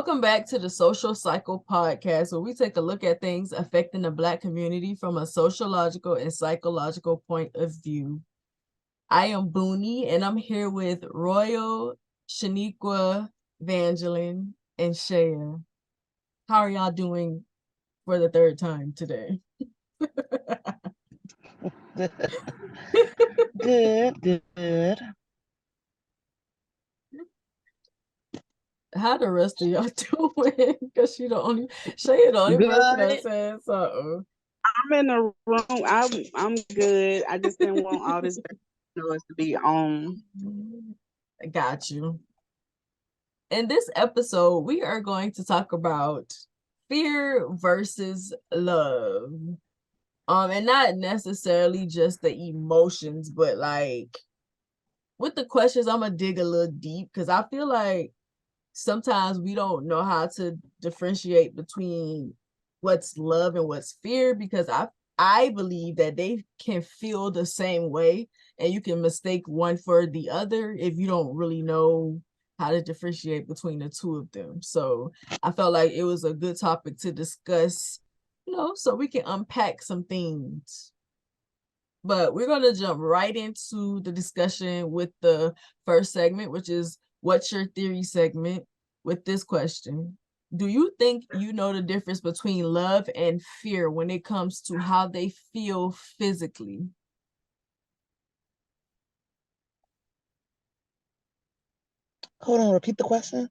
Welcome back to the Social Cycle Podcast, where we take a look at things affecting the Black community from a sociological and psychological point of view. I am Boonie, and I'm here with Royal, Sheneaqua, Vanjalyn, and Seye. How are y'all doing for the third time today? Good. How the rest of y'all doing? Because Seye the only person that Good. said something. I'm in the room. I'm good. I just didn't want all this noise to be on. I got you. In this episode, we are going to talk about fear versus love. And not necessarily just the emotions, but like with the questions, I'm gonna dig a little deep because I feel like sometimes we don't know how to differentiate between what's love and what's fear, because I believe that they can feel the same way and you can mistake one for the other if you don't really know how to differentiate between the two of them. So I felt like it was a good topic to discuss, so we can unpack some things. But we're going to jump right into the discussion with the first segment, which is What's Your Theory segment, with this question. Do you think you know the difference between love and fear when it comes to how they feel physically? Hold on, repeat the question.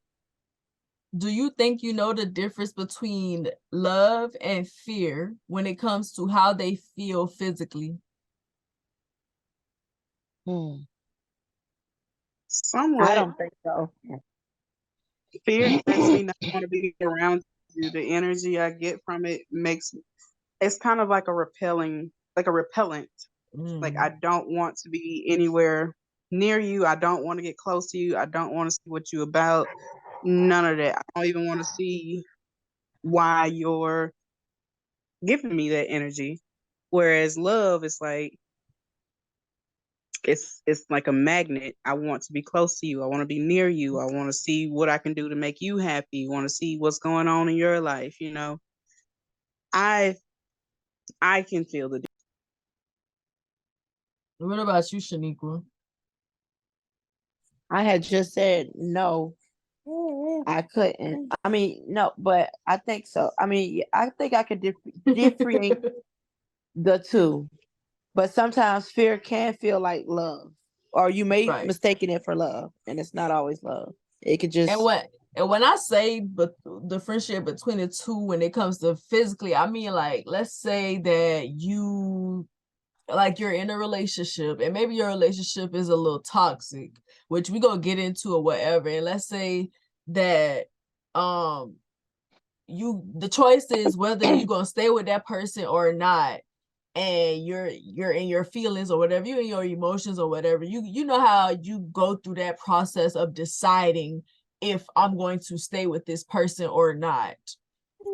Do you think you know the difference between love and fear when it comes to how they feel physically? Somewhat. I don't think so. Fear makes me not want to be around you. The energy I get from it makes it's kind of like a repelling, like a repellent. Like I don't want to be anywhere near you. I don't want to get close to you. I don't want to see what you about. None of that. I don't even want to see why you're giving me that energy. Whereas love is like it's like a magnet. I want to be close to you. I want to be near you. I want to see what I can do to make you happy. I want to see what's going on in your life, I I can feel the What about you, Sheneaqua? I had just said no, I couldn't. I mean, no, but I think so. I mean, I think I could differentiate the two, but sometimes fear can feel like love, or you may Right. mistaken it for love, and it's not always love. It could And just when I say but the friendship between the two when it comes to physically, I mean, like, let's say that you're in a relationship and maybe your relationship is a little toxic, which we gonna get into or whatever. And let's say that the choice is whether you're gonna stay with that person or not, and you're in your feelings or whatever, you in your emotions or whatever, you know how you go through that process of deciding if I'm going to stay with this person or not.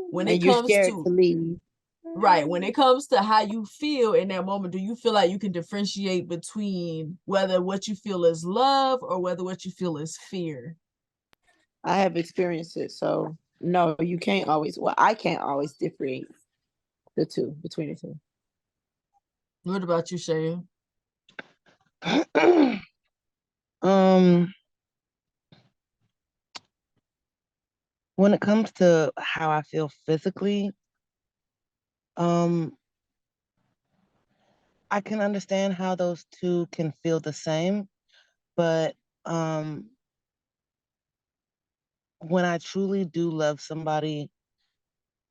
When it and you're comes scared to to leave. Right, when it comes to how you feel in that moment, do you feel like you can differentiate between whether what you feel is love or whether what you feel is fear? I have experienced it, so no, you can't always. Well, I can't always differentiate the two between the two. What about you, Shaya? um, when it comes to how I feel physically, um, I can understand how those two can feel the same, but when I truly do love somebody,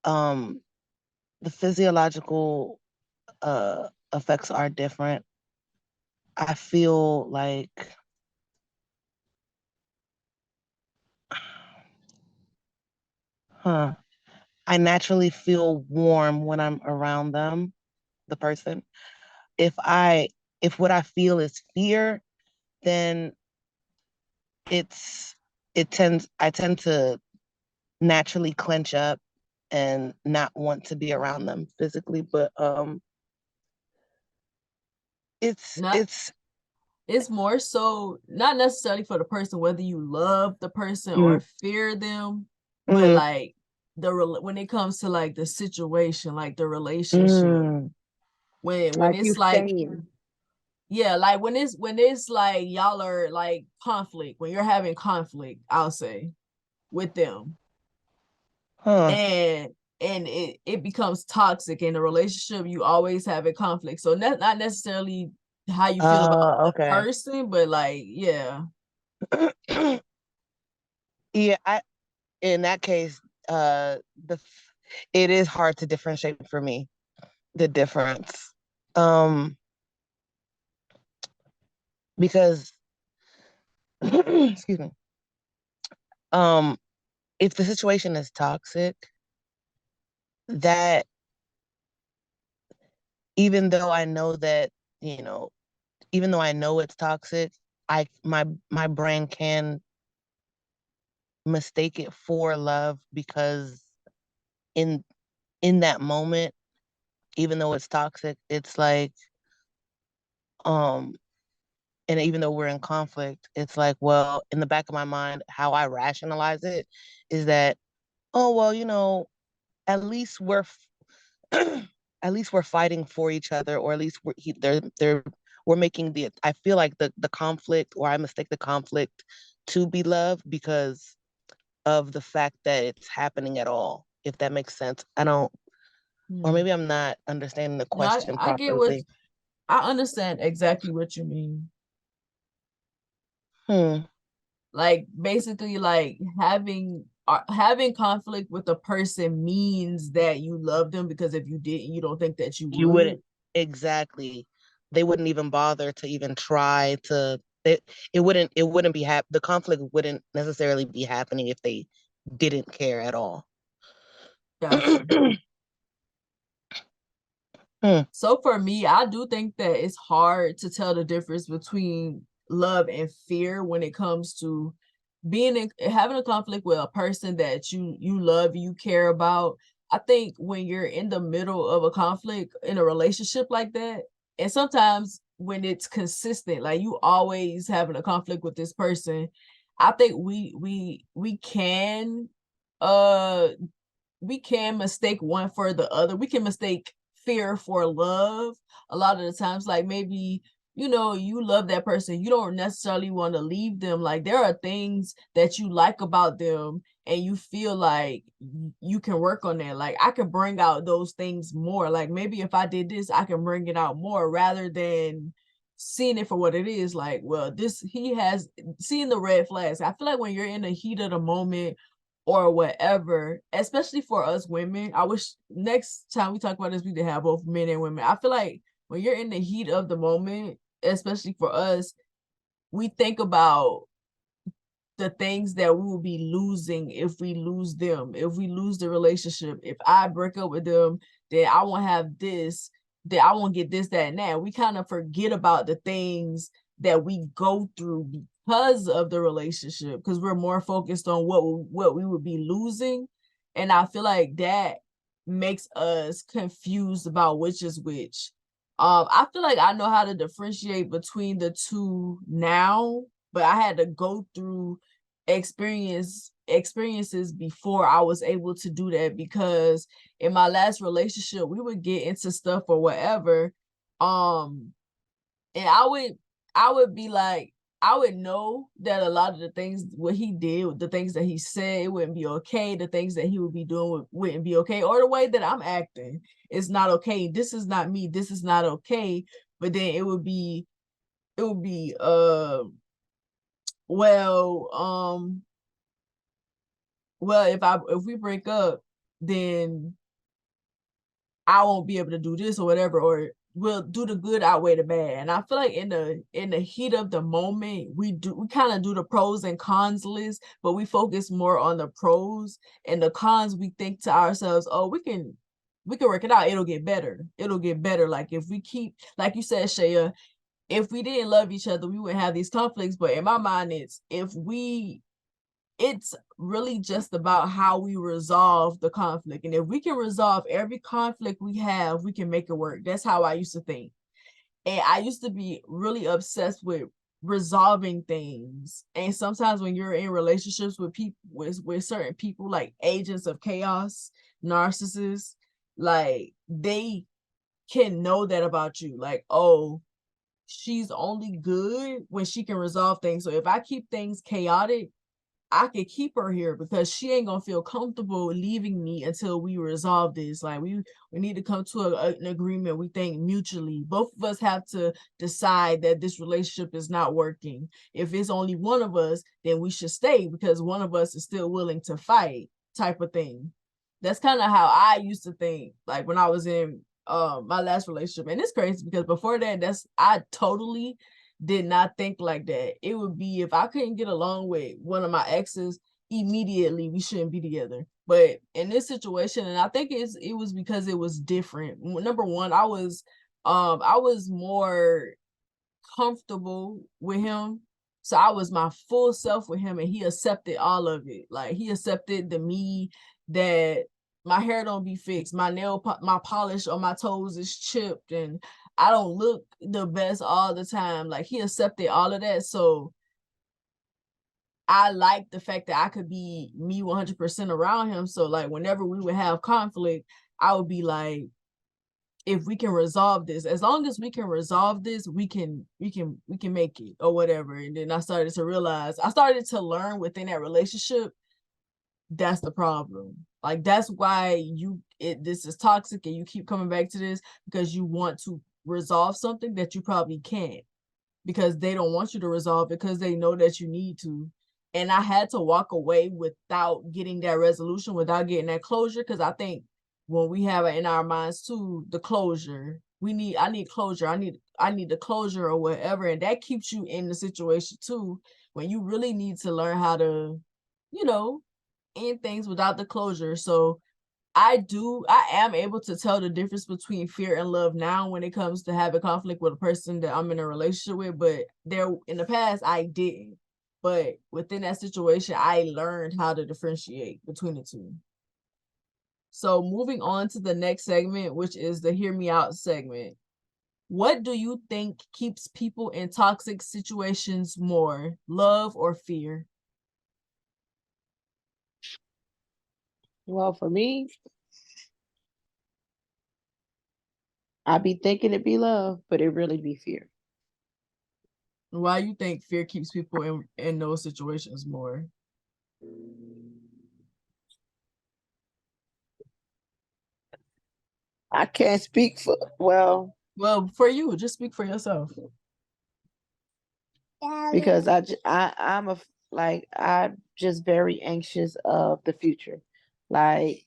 um, the physiological effects are different. I feel like huh. I naturally feel warm when I'm around them, the person. If I if what I feel is fear, then it's I tend to naturally clench up and not want to be around them physically. But it's Not it's It's more so not necessarily for the person whether you love the person or mm, fear them, but like when it comes to like the situation, like the relationship, when Like you it's like, saying. yeah, like when it's like y'all are like conflict, when you're having conflict, I'll say, with them, and it becomes toxic in a relationship, you always have a conflict. So not necessarily how you feel about the Okay. person, but like, yeah. Yeah, in that case, it is hard to differentiate for me the difference. Because excuse me. If the situation is toxic, that even though I know that, you know, even though I know it's toxic, my brain can mistake it for love because in in that moment, even though it's toxic, it's like um and even though we're in conflict, it's like, well, in the back of my mind, how I rationalize it is that, oh well, at least at least we're fighting for each other, or at least we're making I feel like the conflict, or I mistake the conflict to be love because of the fact that it's happening at all, if that makes sense. I don't, or maybe I'm not understanding the No, question I get what, properly. I understand exactly what you mean. Hmm. Like basically, like having conflict with a person means that you love them, because if you didn't, you don't think that you You wouldn't, would. exactly. They wouldn't even bother to even try to. It wouldn't be the conflict wouldn't necessarily be happening if they didn't care at all. Gotcha. Hmm. So for me, I do think that it's hard to tell the difference between love and fear when it comes to having a conflict with a person that you love, you care about. I think when you're in the middle of a conflict in a relationship like that, and sometimes when it's consistent, like you always having a conflict with this person, I think uh we can mistake one for the other. We can mistake fear for love a lot of the times. Like maybe, you love that person. You don't necessarily want to leave them. Like there are things that you like about them and you feel like you can work on that. Like I can bring out those things more. Like maybe if I did this, I can bring it out more rather than seeing it for what it is. Like, well, he has seeing the red flags. I feel like when you're in the heat of the moment or whatever, especially for us women. I wish next time we talk about this, we could have both men and women. I feel like when you're in the heat of the moment, especially for us, we think about the things that we will be losing if we lose them, if we lose the relationship. If I break up with them, then I won't have this, that I won't get this, that, and that. We kind of forget about the things that we go through because of the relationship, because we're more focused on what we would be losing. And I feel like that makes us confused about which is which. I feel like I know how to differentiate between the two now, but I had to go through experiences before I was able to do that, because in my last relationship we would get into stuff or whatever, and I would be like, I would know that a lot of the things what he did, the things that he said, it wouldn't be okay. The things that he would be doing wouldn't be okay, or the way that I'm acting is not okay. This is not me. This is not okay. But then it would be well, well, if we break up, then I won't be able to do this or whatever, or we'll do the good outweigh the bad. And I feel like in the heat of the moment, we kind of do the pros and cons list, but we focus more on the pros, and the cons we think to ourselves, oh, we can work it out. It'll get better. It'll get better. Like if we keep, like you said, Shaya, if we didn't love each other, we wouldn't have these conflicts. But in my mind, it's really just about how we resolve the conflict. And if we can resolve every conflict we have, we can make it work. That's how I used to think. And I used to be really obsessed with resolving things. And sometimes when you're in relationships with people with certain people, like agents of chaos, narcissists, like they can know that about you. Like, oh, she's only good when she can resolve things. So if I keep things chaotic, I could keep her here because she ain't gonna feel comfortable leaving me until we resolve this. Like we need to come to an agreement. We think mutually. Both of us have to decide that this relationship is not working. If it's only one of us, then we should stay because one of us is still willing to fight, type of thing. That's kind of how I used to think. Like when I was in my last relationship, and it's crazy because before that, I totally did not think like that. It would be if I couldn't get along with one of my exes, immediately we shouldn't be together. But in this situation, and I think it was because it was different. Number one, I was more comfortable with him. So I was my full self with him and he accepted all of it. Like he accepted the me that my hair don't be fixed, my polish on my toes is chipped, and I don't look the best all the time. Like he accepted all of that. So I like the fact that I could be me 100% around him. So like whenever we would have conflict, I would be like, if we can resolve this, as long as we can resolve this, we can make it or whatever. And then I started to learn within that relationship, that's the problem. Like that's why this is toxic and you keep coming back to this because you want to resolve something that you probably can't, because they don't want you to resolve it because they know that you need to. And I had to walk away without getting that resolution, without getting that closure, because I think when we have it in our minds too, the closure, I need closure. I need the closure or whatever. And that keeps you in the situation too, when you really need to learn how to, end things without the closure. So I am able to tell the difference between fear and love now when it comes to having conflict with a person that I'm in a relationship with, but in the past I didn't. But within that situation, I learned how to differentiate between the two. So moving on to the next segment, which is the hear me out segment. What do you think keeps people in toxic situations more, love or fear? Well, for me, I be thinking it be love, but it really be fear. Why you think fear keeps people in those situations more? I can't speak for Well, for you, just speak for yourself. because I'm just very anxious of the future. Like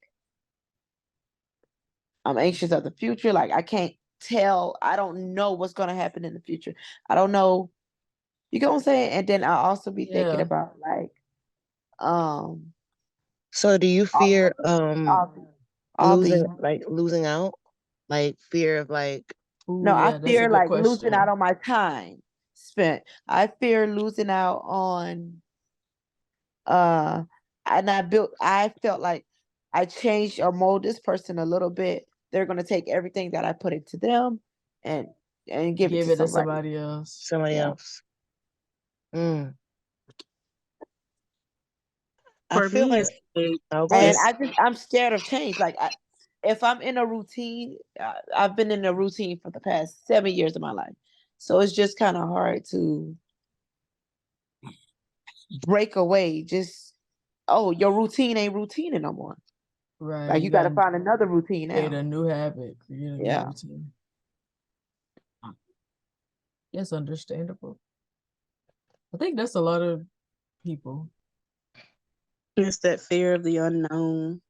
I'm anxious of the future. Like I can't tell. I don't know what's gonna happen in the future. I don't know. You get what I'm saying? And then I also be thinking Yeah. about like um So do you fear all the losing out? Like fear of like Ooh, no, I yeah, that's a fear good like losing out question. on my time spent. I fear losing out on uh and I felt like I changed or mold this person a little bit. They're gonna take everything that I put into them and give it Give to it to somebody. somebody else. somebody Yeah. else. Mm. I For feel me, like it's like oh, go ahead. And it's I'm scared of change. Like if I'm in a routine, I've been in a routine for the past 7 years of my life, so it's just kind of hard to break away. Just your routine ain't routine no more. Right. Like You you got got to to find another routine create now. a new habit, create a new Yeah. routine. That's understandable. I think that's a lot of people. it's that fear of the unknown.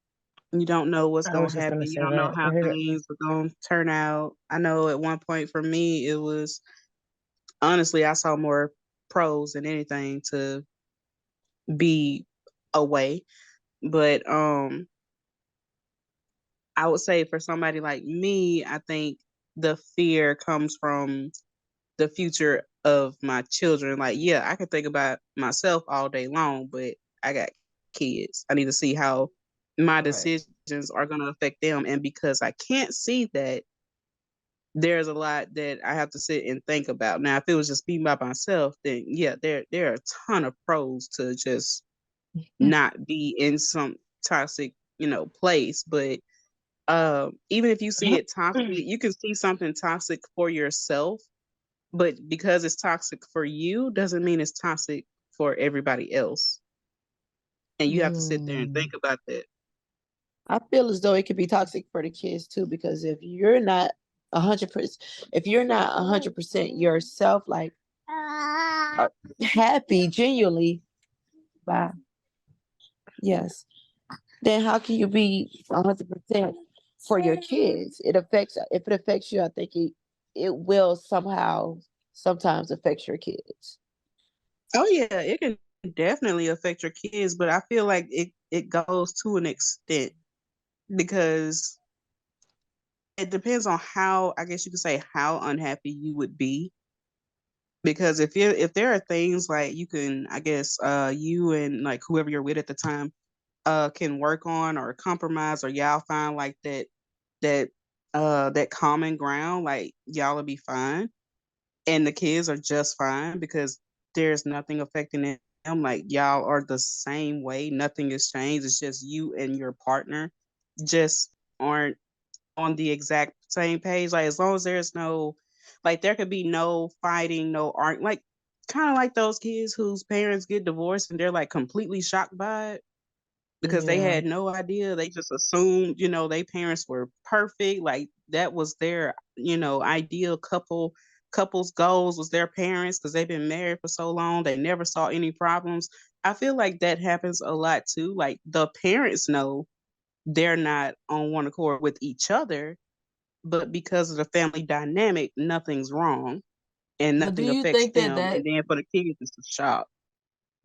You don't know what's I was gonna just happen. gonna You say don't know that. how things are gonna turn out. I know at one point for me, it was honestly I saw more pros than anything to be away. But I would say for somebody like me, I think the fear comes from the future of my children. Like, yeah, I can think about myself all day long, but I got kids. I need to see how my Right. decisions are going to affect them. And because I can't see that, there's a lot that I have to sit and think about. Now, if it was just me by myself, then yeah, there are a ton of pros to just not be in some toxic, place. But even if you see it toxic, you can see something toxic for yourself, but because it's toxic for you doesn't mean it's toxic for everybody else. And you have to sit there and think about that. I feel as though it could be toxic for the kids too, because if you're not 100%, if you're not 100% yourself, like happy, genuinely, by yes, then how can you be 100% for your kids? If it affects you, I think it will somehow sometimes affect your kids. Oh yeah, it can definitely affect your kids, but I feel like it goes to an extent because it depends on how, I guess you could say, how unhappy you would be. Because if there are things like you can, I guess, you and like whoever you're with at the time can work on or compromise, or y'all find like that that common ground, like y'all will be fine and the kids are just fine because there's nothing affecting them. Like y'all are the same way, nothing has changed. It's just you and your partner just aren't on the exact same page. Like as long as there's no, like there could be no fighting, no art, like kind of like those kids whose parents get divorced and they're like completely shocked by it because they Yeah. had no idea. They just assumed, their parents were perfect. Like that was their, ideal couple's goals was their parents because they've been married for so long. They never saw any problems. I feel like that happens a lot too. Like the parents know they're not on one accord with each other, but because of the family dynamic, nothing's wrong and But do nothing you affects think that them. And then for the kids, it's a shock.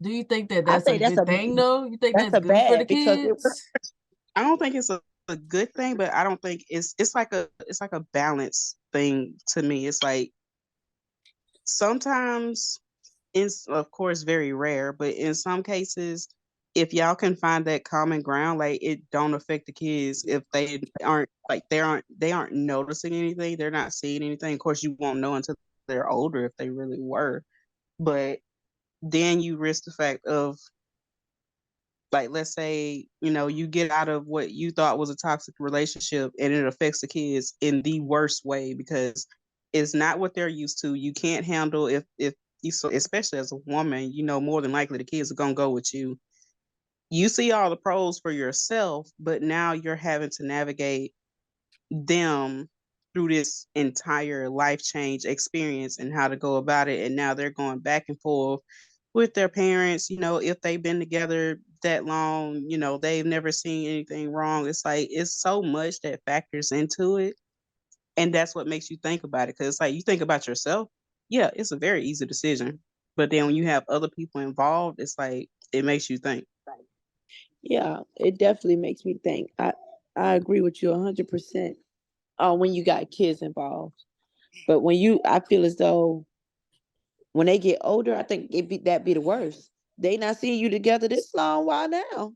do you think that I that's a think good thing though? You think that's that's a good for the bad because it kids? I don't think it's a good thing, but I don't think it's like a balance thing to me. It's like sometimes it's of course very rare, but in some cases, if y'all can find that common ground, like it don't affect the kids if they aren't noticing anything, they're not seeing anything. Of course, you won't know until they're older if they really were, but then you risk the fact of like let's say you get out of what you thought was a toxic relationship and it affects the kids in the worst way because it's not what they're used to. You can't handle if you, so especially as a woman, more than likely the kids are going to go with you. You see all the pros for yourself, but now you're having to navigate them through this entire life change experience and how to go about it. And now they're going back and forth with their parents, if they've been together that long, they've never seen anything wrong. It's like it's so much that factors into it. And that's what makes you think about it. Cause it's like you think about yourself, yeah, it's a very easy decision. But then when you have other people involved, it's like it makes you think. yeah, it definitely makes me think. I agree with you 100%. When you got kids involved, but I feel as though when they get older, I think that be the worst. They not seeing you together this long while now.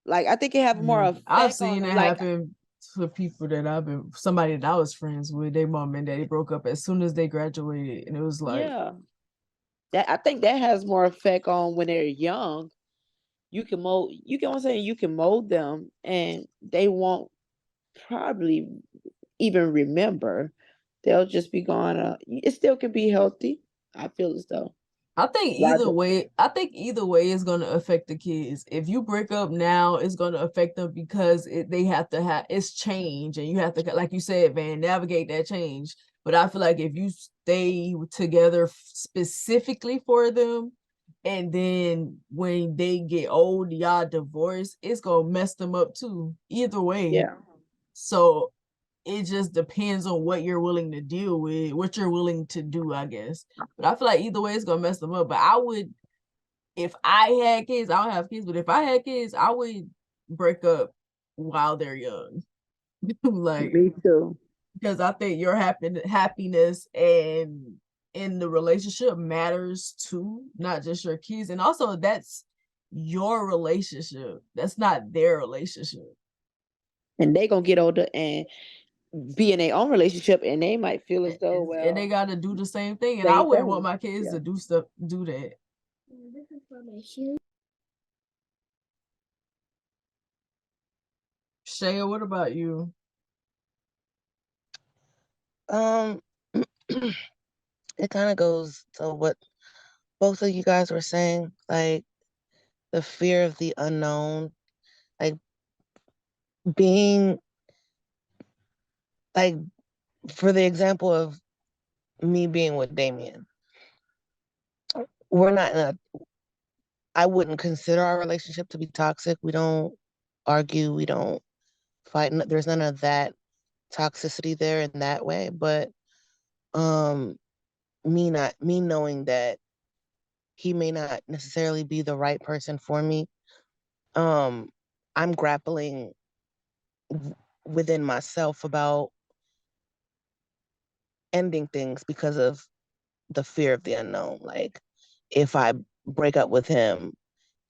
Like I think it have more I've effect on seen them. it Like happen to people that somebody that I was friends with. Their mom and daddy broke up as soon as they graduated, and it was like, yeah, that I think that has more effect on when they're young. You can mold. You get what I'm saying. You can mold them, and they won't probably even remember. They'll just be gone. It still can be healthy. I feel as though. Rather, I think either way is gonna affect the kids. If you break up now, it's gonna affect them because they have to have it's change, and you have to, like you said, Van, navigate that change. But I feel like if you stay together specifically for them, and then when they get old, y'all divorce, it's gonna mess them up too. Either way. yeah. So it just depends on what you're willing to deal with, what you're willing to do, I guess. But I feel like either way, it's gonna mess them up. But I would, if I had kids, I don't have kids, but if I had kids, I would break up while they're young, like Me too. because I think your happiness and in the relationship matters too, not just your kids, and also that's your relationship. That's not their relationship. And they gonna get older, and be in their own relationship, and they might feel as though, well, and they got to do the same thing. And I wouldn't want my kids to do that. This is for my shoes. Shaya, what about you? It kind of goes to what both of you guys were saying, like the fear of the unknown, like being like, for the example of me being with Damien, we're not in a, I wouldn't consider our relationship to be toxic. We don't argue, we don't fight. There's none of that toxicity there in that way. But um me knowing that he may not necessarily be the right person for me, um I'm grappling within myself about ending things because of the fear of the unknown. Like, if I break up with him,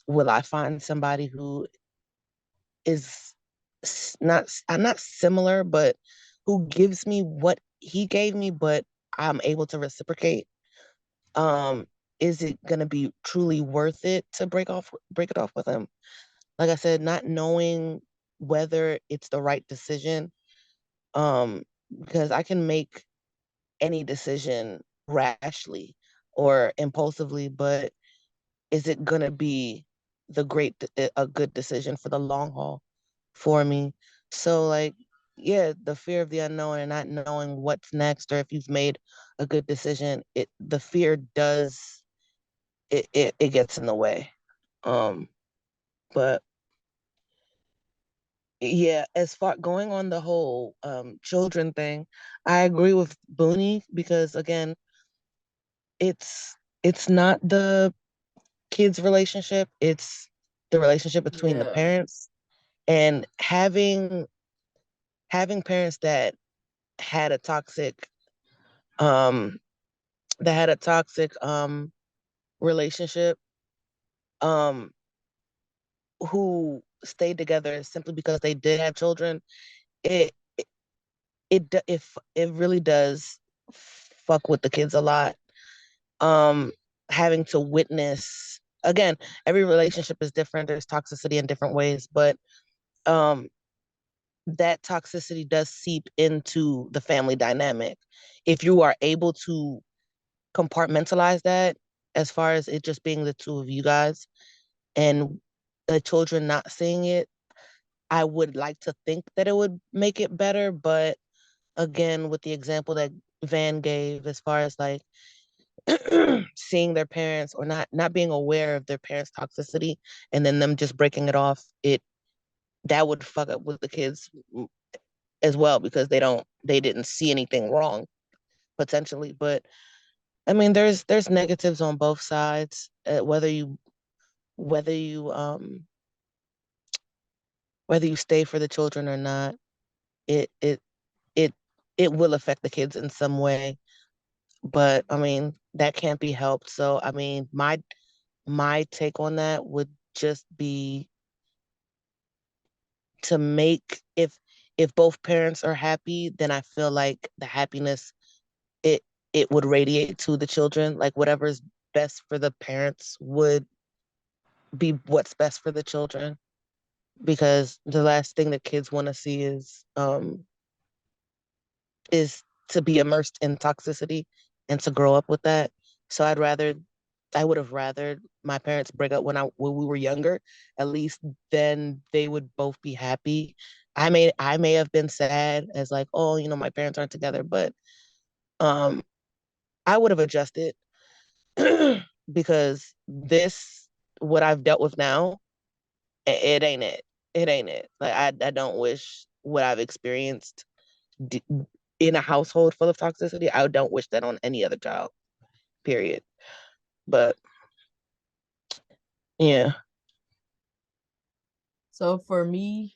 will I find somebody who is not, I'm not similar, but who gives me what he gave me, but I'm able to reciprocate? Um, is it gonna be truly worth it to break it off with him? Like I said, not knowing whether it's the right decision, um, because I can make any decision rashly or impulsively, but is it gonna be a good decision for the long haul for me? So like, yeah, the fear of the unknown and not knowing what's next, or if you've made a good decision, the fear does, it gets in the way. Um, but yeah, as far going on the whole children thing, I agree with Boonie, because again, it's not the kids' relationship, it's the relationship between the parents. And having parents that had a toxic um that had a toxic relationship, um who stayed together simply because they did have children, it if it really does fuck with the kids a lot. um Having to witness, again, every relationship is different, there's toxicity in different ways, but um that toxicity does seep into the family dynamic. If you are able to compartmentalize that, as far as it just being the two of you guys and the children not seeing it, I would like to think that it would make it better. But again, with the example that Van gave, as far as like seeing their parents, or not being aware of their parents' toxicity, and then them just breaking it off, that would fuck up with the kids as well, because they didn't see anything wrong potentially. But I mean, there's negatives on both sides, whether you um whether you stay for the children or not, it it it it will affect the kids in some way. But I mean, that can't be helped. So I mean, my take on that would just be to make, if both parents are happy, then I feel like the happiness, it it would radiate to the children. Like, whatever's best for the parents would be what's best for the children, because the last thing that kids want to see is to be immersed in toxicity and to grow up with that. So I would have rather my parents break up when we were younger. At least then they would both be happy. I may have been sad, as like, oh, my parents aren't together, but um I would have adjusted because what I've dealt with now, it ain't it. It ain't it. Like, I don't wish what I've experienced d- in a household full of toxicity. I don't wish that on any other child. Period. But yeah. So for me,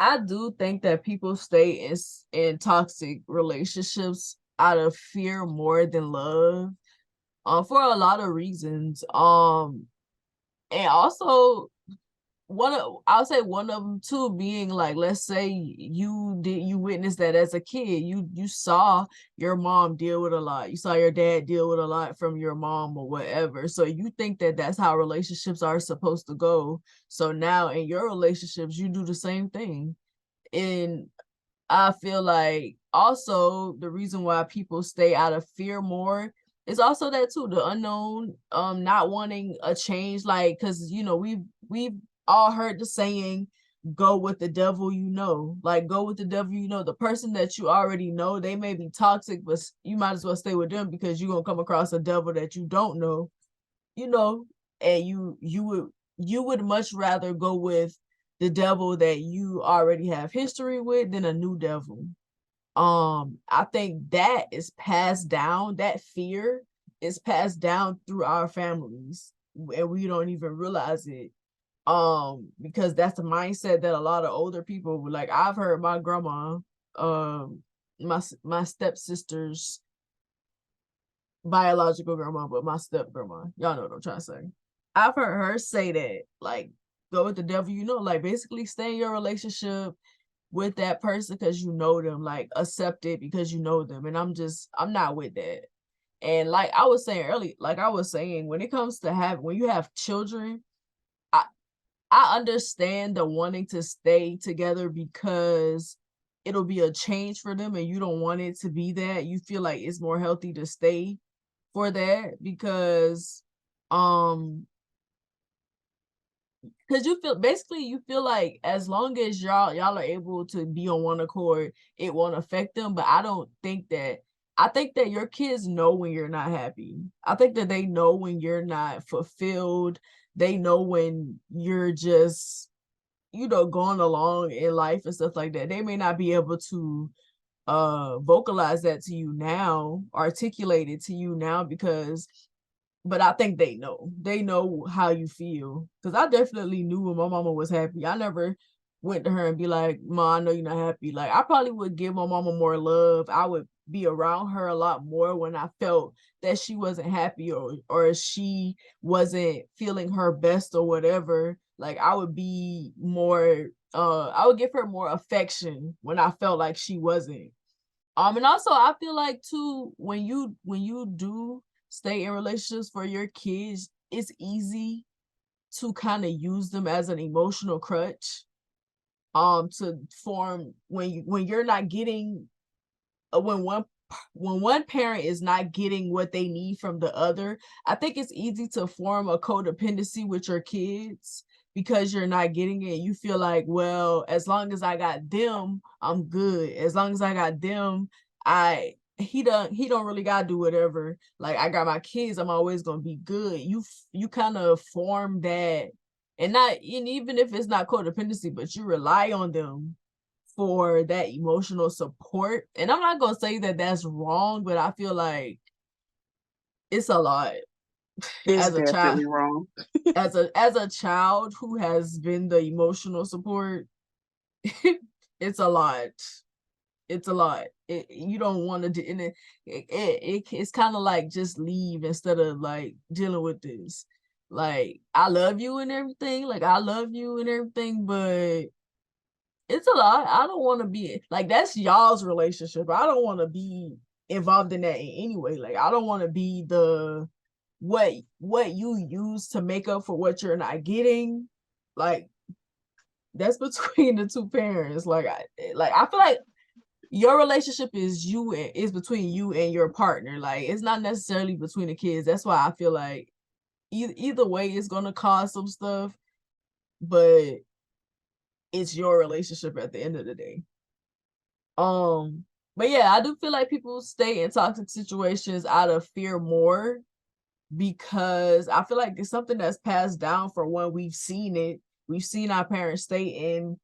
I do think that people stay in toxic relationships out of fear more than love, for a lot of reasons. And also I'll say one of them too being like, let's say you witnessed that as a kid, you saw your mom deal with a lot, you saw your dad deal with a lot from your mom or whatever, so you think that that's how relationships are supposed to go. So now in your relationships you do the same thing. And I feel like also the reason why people stay out of fear more is also that too, the unknown, not wanting a change, like, because we've all heard the saying, go with the devil you know. Like, go with the devil you know. The person that you already know, they may be toxic, but you might as well stay with them because you're gonna come across a devil that you don't know, you know, and you would much rather go with the devil that you already have history with than a new devil. I think that is passed down, that fear is passed down through our families and we don't even realize it. Because that's the mindset that a lot of older people were like. I've heard my grandma, my stepsister's biological grandma, but my step grandma, y'all know what I'm trying to say. I've heard her say that, like, go with the devil, like basically stay in your relationship with that person because you know them, like accept it because you know them. And I'm not with that. And like I was saying earlier, when it comes to when you have children, I I understand the wanting to stay together because it'll be a change for them and you don't want it to be that. You feel like it's more healthy to stay for that because um because you feel like as long as y'all are able to be on one accord, it won't affect them. But I think that your kids know when you're not happy. I think that they know when you're not fulfilled. They know when you're just, going along in life and stuff like that. They may not be able to vocalize that to you now, articulate it to you now, but I think they know. They know how you feel. Because I definitely knew when my mama was happy. I never went to her and be like, Ma, I know you're not happy. Like, I probably would give my mama more love. I would be around her a lot more when I felt that she wasn't happy or she wasn't feeling her best or whatever. Like, I would be more, I would give her more affection when I felt like she wasn't. And also I feel like too, when you do stay in relationships for your kids, it's easy to kind of use them as an emotional crutch. To form when you're not getting when one parent is not getting what they need from the other, I think it's easy to form a codependency with your kids because you're not getting it. You feel like, well, as long as I got them, I'm good. As long as I got them, I he don't really gotta do whatever. Like, I got my kids, I'm always gonna be good. You kind of form that, and even if it's not codependency, but you rely on them for that emotional support. And I'm not gonna say that that's wrong, but I feel like it's a lot It's as a child, definitely wrong. as a child who has been the emotional support. It's a lot. It's a lot. You don't want to do, and it's kind of like just leave instead of like dealing with this. Like, I love you and everything. Like, I love you and everything, but it's a lot. I don't want to be like, that's y'all's relationship. I don't want to be involved in that in any way. Like, I don't want to be the what you use to make up for what you're not getting. Like, that's between the two parents. Like, I feel like your relationship is between you and your partner. Like, it's not necessarily between the kids. That's why I feel like either way it's gonna cause some stuff, but it's your relationship at the end of the day. Um, but yeah, I do feel like people stay in toxic situations out of fear more because I feel like it's something that's passed down. For one, we've seen it. We've seen our parents stay in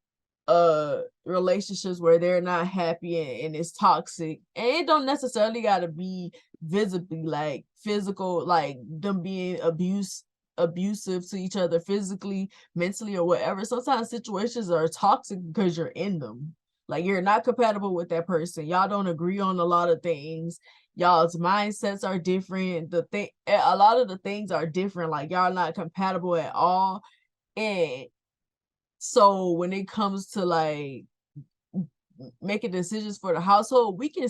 relationships where they're not happy and it's toxic. And it don't necessarily gotta be visibly, like physical, like them being abusive to each other physically, mentally, or whatever. Sometimes situations are toxic because you're in them. Like, you're not compatible with that person. Y'all don't agree on a lot of things. Y'all's mindsets are different. A lot of the things are different. Like, y'all not compatible at all. And So when it comes to like making decisions for the household, we can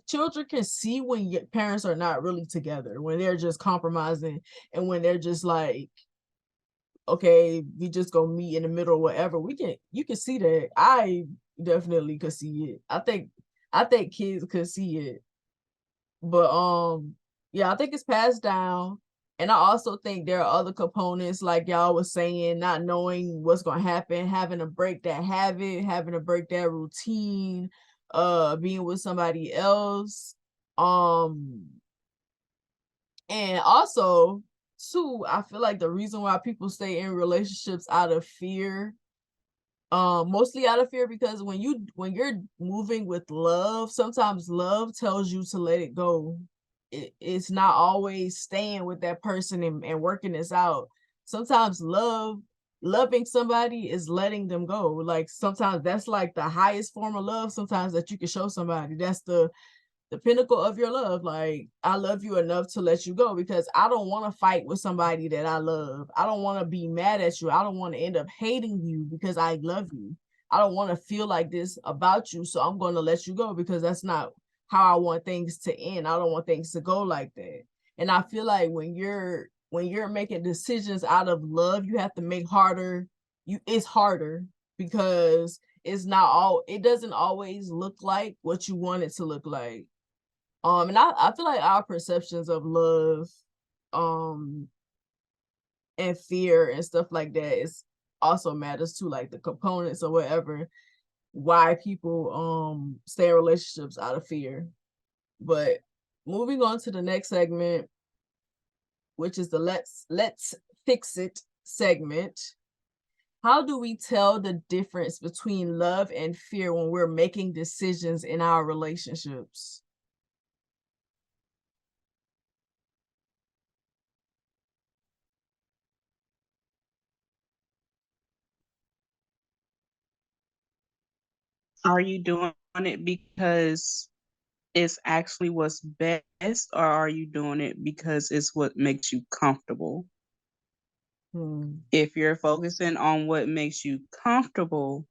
children can see when your parents are not really together, when they're just compromising, and when they're just like, okay, we just go meet in the middle or whatever. You can see that. I definitely could see it. I think kids could see it. But yeah, I think it's passed down. And I also think there are other components, like y'all was saying, not knowing what's gonna happen, having to break that habit, having to break that routine, being with somebody else. Um, and also too, I feel like the reason why people stay in relationships out of fear, mostly out of fear, because when you're moving with love, sometimes love tells you to let it go. It's not always staying with that person and working this out. Sometimes loving somebody is letting them go. Like sometimes that's like the highest form of love sometimes that you can show somebody. That's the pinnacle of your love. Like, I love you enough to let you go, because I don't want to fight with somebody that I love. I don't want to be mad at you. I don't want to end up hating you because I love you. I don't want to feel like this about you, so I'm going to let you go, because that's not how I want things to end. I don't want things to go like that. And I feel like when you're making decisions out of love, you have to make harder. It's harder, because it doesn't always look like what you want it to look like. And I feel like our perceptions of love, um, and fear and stuff like that is also matters too, like the components or whatever, why people stay in relationships out of fear. But moving on to the next segment, which is the let's fix it segment. How do we tell the difference between love and fear when we're making decisions in our relationships? Are you doing it because it's actually what's best, or are you doing it because it's what makes you comfortable? If you're focusing on what makes you comfortable,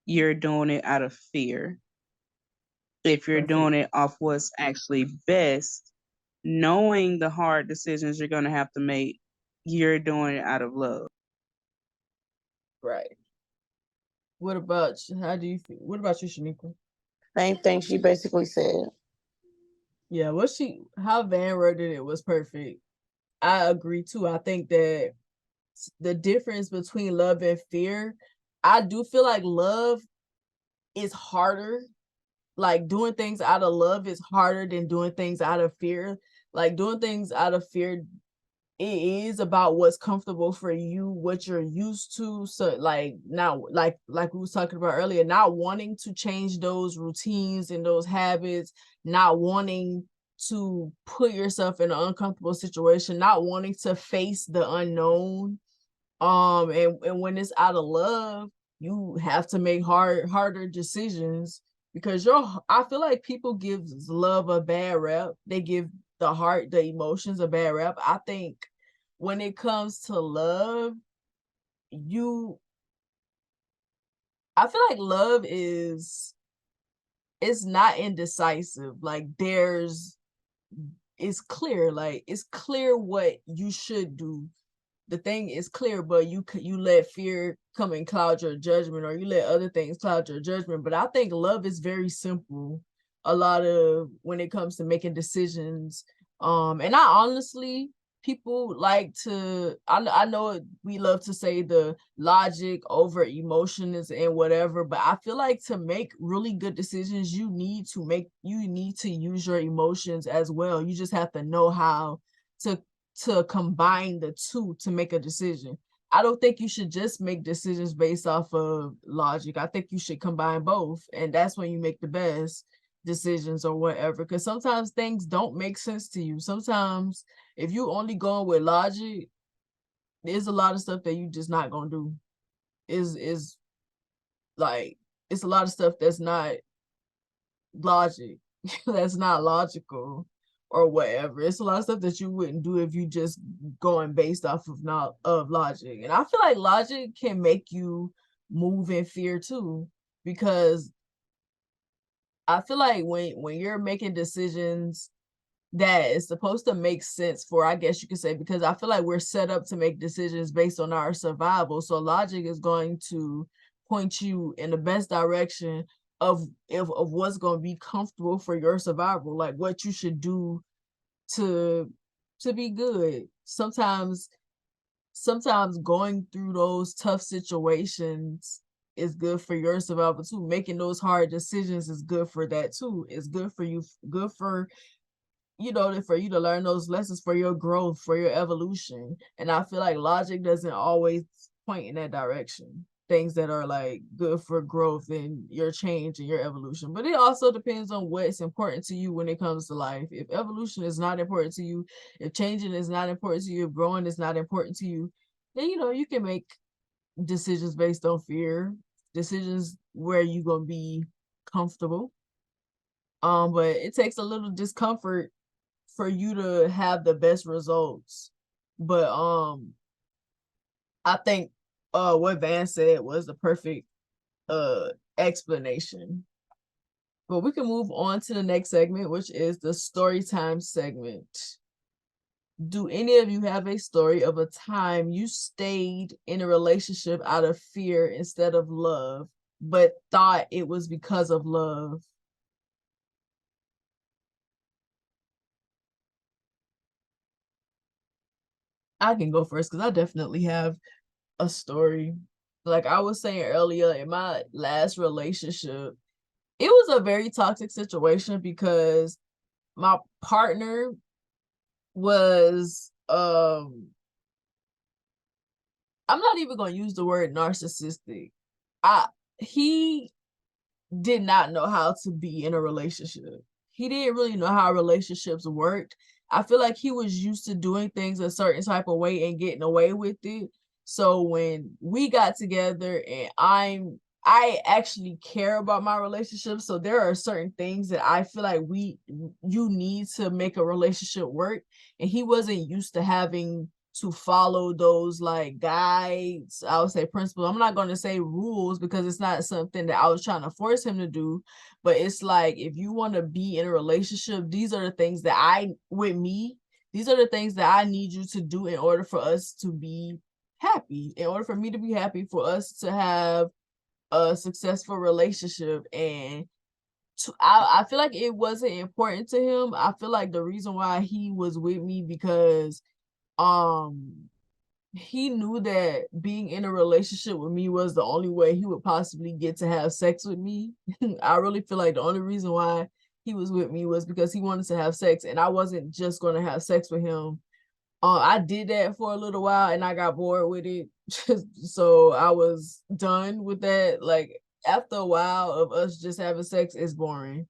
you're doing it out of fear. If you're doing it off what's actually best, knowing the hard decisions you're going to have to make, you're doing it out of love. Right. What about how do you feel? What about you, Sheneaqua? Same thing she basically said. Yeah, how Van worded it was perfect. I agree too. I think that the difference between love and fear, I do feel like love is harder. Like doing things out of love is harder than doing things out of fear. Like doing things out of fear, it is about what's comfortable for you, what you're used to. So like now, like we was talking about earlier, not wanting to change those routines and those habits, not wanting to put yourself in an uncomfortable situation, not wanting to face the unknown. And when it's out of love, you have to make harder decisions, because I feel like people give love a bad rep. They give the heart, the emotions a bad rep. I think when it comes to love, you I feel like love is it's not indecisive. Like it's clear what you should do. The thing is clear, but you let fear come and cloud your judgment, or you let other things cloud your judgment. But I think love is very simple. A lot of when it comes to making decisions, and I honestly, people like to. I know we love to say the logic over emotions and whatever, but I feel like to make really good decisions, you need to use your emotions as well. You just have to know how to combine the two to make a decision. I don't think you should just make decisions based off of logic. I think you should combine both, and that's when you make the best decisions or whatever. Because sometimes things don't make sense to you. Sometimes if you only going with logic, there's a lot of stuff that you just not gonna do. Is like it's a lot of stuff that's not logic. That's not logical. or whatever. It's a lot of stuff that you wouldn't do if you just going based off of not of logic. And I feel like logic can make you move in fear too, because I feel like when you're making decisions that is supposed to make sense for, I guess you could say, because I feel like we're set up to make decisions based on our survival. So logic is going to point you in the best direction of what's going to be comfortable for your survival, like what you should do to be good. Sometimes going through those tough situations is good for your survival too. Making those hard decisions is good for that too. It's good for you, good for for you to learn those lessons for your growth, for your evolution. And I feel like logic doesn't always point in that direction. Things that are like good for growth and your change and your evolution. But it also depends on what's important to you when it comes to life. If evolution is not important to you, if changing is not important to you, if growing is not important to you, then you can make decisions based on fear, decisions where you're gonna be comfortable. But it takes a little discomfort for you to have the best results. But I think what Van said was the perfect explanation. But we can move on to the next segment, which is the story time segment. Do any of you have a story of a time you stayed in a relationship out of fear instead of love, but thought it was because of love? I can go first because I definitely have a story. Like I was saying earlier, in my last relationship, it was a very toxic situation because my partner was I'm not even going to use the word narcissistic. He did not know how to be in a relationship. He didn't really know how relationships worked. I feel like he was used to doing things a certain type of way and getting away with it. So when we got together, and I actually care about my relationship, so there are certain things that I feel like you need to make a relationship work, and he wasn't used to having to follow those like guides, I would say principles. I'm not going to say rules because it's not something that I was trying to force him to do, but it's like, if you want to be in a relationship, these are the things that these are the things that I need you to do in order for us to be happy, in order for me to be happy, for us to have a successful relationship. And I feel like it wasn't important to him. I feel like the reason why he was with me because he knew that being in a relationship with me was the only way he would possibly get to have sex with me. I really feel like the only reason why he was with me was because he wanted to have sex, and I wasn't just going to have sex with him. I did that for a little while and I got bored with it. So I was done with that. Like after a while of us just having sex, it's boring.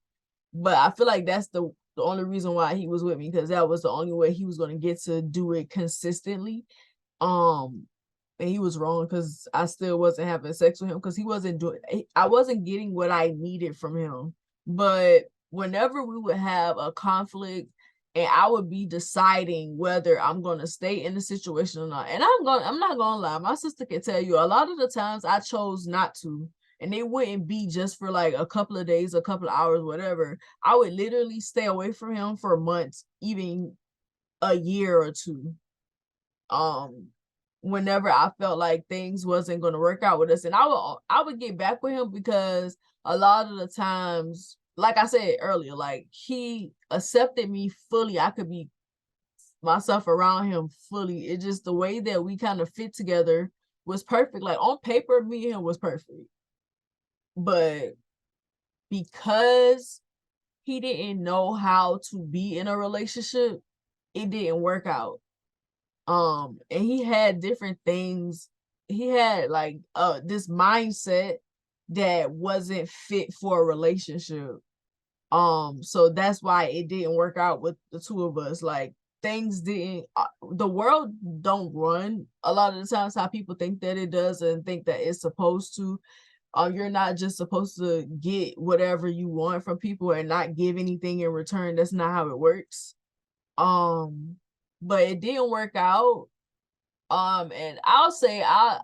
But I feel like that's the only reason why he was with me, because that was the only way he was going to get to do it consistently. Um, and he was wrong, because I still wasn't having sex with him because I wasn't getting what I needed from him. But whenever we would have a conflict and I would be deciding whether I'm going to stay in the situation or not, and I'm not going to lie, my sister can tell you a lot of the times I chose not to. And it wouldn't be just for like a couple of days, a couple of hours, whatever. I would literally stay away from him for months, even a year or two. Whenever I felt like things wasn't going to work out with us, and I would get back with him because a lot of the times, like I said earlier, like he accepted me fully. I could be myself around him fully. It just, the way that we kind of fit together was perfect. Like on paper, me and him was perfect. But because he didn't know how to be in a relationship, it didn't work out. And he had different things. He had like this mindset that wasn't fit for a relationship. So that's why it didn't work out with the two of us. Like things didn't the world don't run a lot of the times how people think that it does and think that it's supposed to. You're not just supposed to get whatever you want from people and not give anything in return. That's not how it works. But it didn't work out. And I'll say I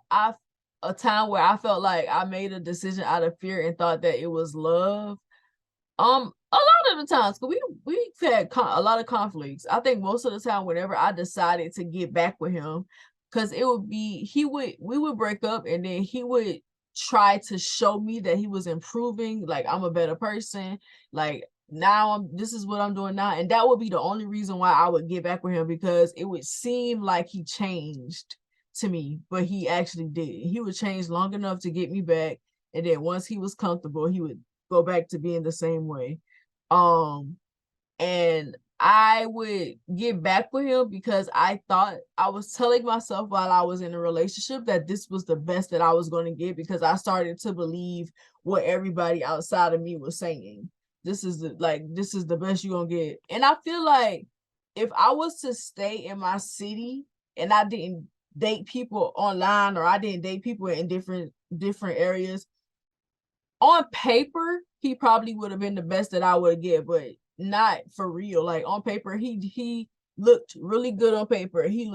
a time where I felt like I made a decision out of fear and thought that it was love. A lot of the times, cause we've had a lot of conflicts. I think most of the time, whenever I decided to get back with him, cause it would be we would break up, and then he would try to show me that he was improving, like I'm a better person, like now this is what I'm doing now, and that would be the only reason why I would get back with him, because it would seem like he changed to me, but he actually did. He would change long enough to get me back, and then once he was comfortable, he would go back to being the same way. And I would get back with him because I thought I was telling myself while I was in a relationship that this was the best that I was going to get, because I started to believe what everybody outside of me was saying. This is the best you're going to get. And I feel like if I was to stay in my city and I didn't date people online, or I didn't date people in different areas, on paper, he probably would have been the best that I would get, but not for real. Like on paper, he looked really good on paper. We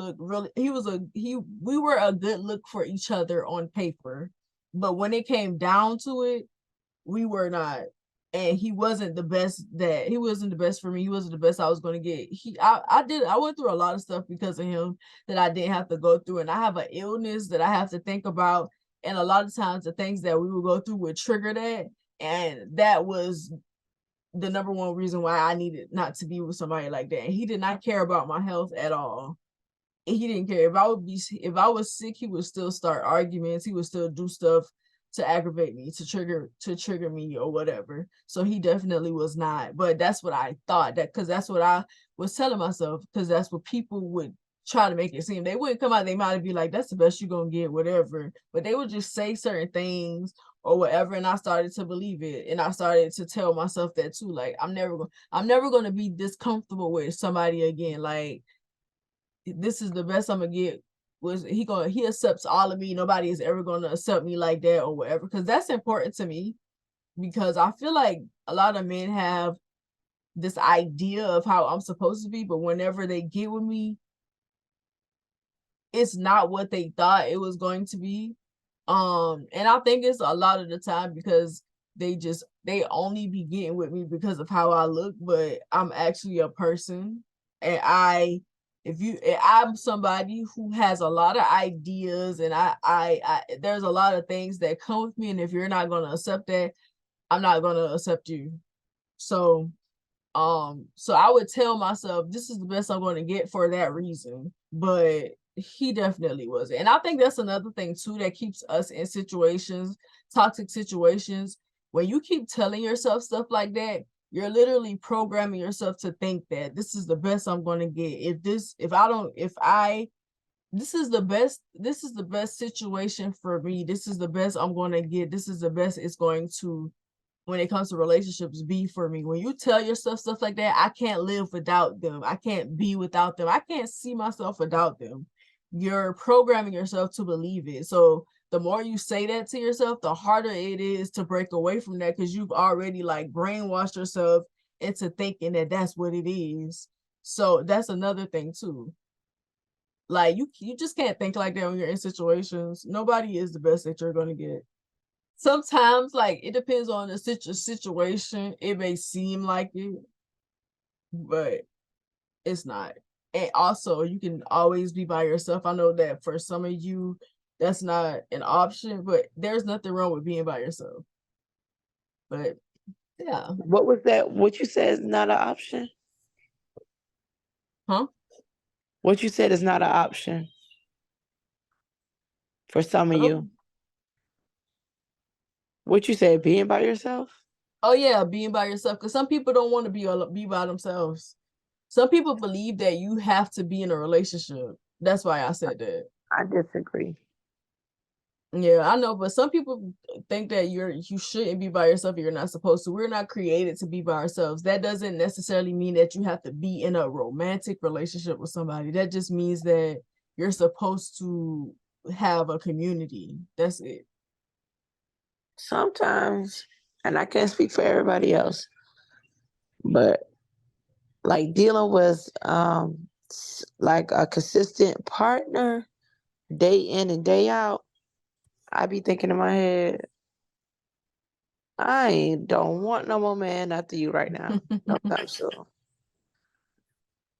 were a good look for each other on paper. But when it came down to it, we were not. And he wasn't the best for me. He wasn't the best I was going to get. I went through a lot of stuff because of him that I didn't have to go through. And I have an illness that I have to think about. And a lot of times the things that we would go through would trigger that. And that was the number one reason why I needed not to be with somebody like that. And he did not care about my health at all. And he didn't care. If I was sick, he would still start arguments. He would still do stuff to aggravate me, to trigger me or whatever. So he definitely was not. But that's what I thought, because that's what I was telling myself, because that's what people would try to make it seem. They wouldn't come out, they might be like, that's the best you're gonna get, whatever. But they would just say certain things or whatever, and I started to believe it. And I started to tell myself that too. Like, I'm never gonna be this comfortable with somebody again. Like, this is the best I'm gonna get. He accepts all of me. Nobody is ever gonna accept me like that or whatever, because that's important to me, because I feel like a lot of men have this idea of how I'm supposed to be, but whenever they get with me, it's not what they thought it was going to be. And I think it's a lot of the time because they only be getting with me because of how I look, but I'm actually a person. And I'm somebody who has a lot of ideas, and I there's a lot of things that come with me, and if you're not gonna accept that, I'm not gonna accept you. So I would tell myself this is the best I'm gonna get for that reason. But he definitely wasn't. And I think that's another thing too that keeps us in toxic situations. When you keep telling yourself stuff like that, you're literally programming yourself to think that this is the best I'm going to get. This is the best situation for me. This is the best I'm going to get. This is the best it's going to, when it comes to relationships, be for me. When you tell yourself stuff like that, I can't live without them. I can't be without them. I can't see myself without them. You're programming yourself to believe it. So the more you say that to yourself, the harder it is to break away from that, because you've already like brainwashed yourself into thinking that that's what it is. So that's another thing too. Like you just can't think like that when you're in situations. Nobody is the best that you're going to get. Sometimes, like, it depends on the situation. It may seem like it, but it's not. And also, you can always be by yourself. I know that for some of you, that's not an option, but there's nothing wrong with being by yourself. But yeah. What was that? What you said is not an option? Huh? What you said is not an option for some of you. What you said, being by yourself? Oh yeah, being by yourself. Because some people don't want to be by themselves. Some people believe that you have to be in a relationship. That's why I said that. I disagree. Yeah, I know, but some people think that you shouldn't be by yourself. You're not supposed to. We're not created to be by ourselves. That doesn't necessarily mean that you have to be in a romantic relationship with somebody. That just means that you're supposed to have a community. That's it. Sometimes, and I can't speak for everybody else, but like dealing with like a consistent partner day in and day out, I be thinking in my head, don't want no more man after you right now. No time soon.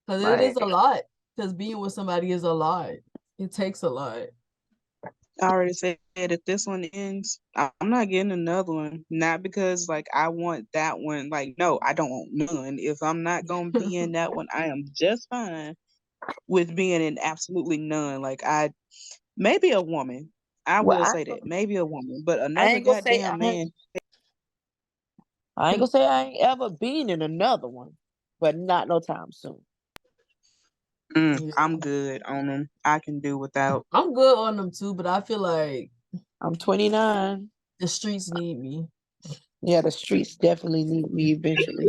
Because it is Like, a lot. Because being with somebody is a lot. It takes a lot. I already said if this one ends, I'm not getting another one. Not because like I want that one. Like, no, I don't want none. If I'm not gonna be in that one, I am just fine with being in absolutely none. Like maybe a woman. I well, will say that. Maybe a woman. But another ain't gonna say goddamn man. I ain't gonna say I ain't ever been in another one, but not no time soon. Yeah. I'm good on them. I can do without. I'm good on them too, but I feel like I'm 29. the streets need me. Yeah, the streets definitely need me eventually.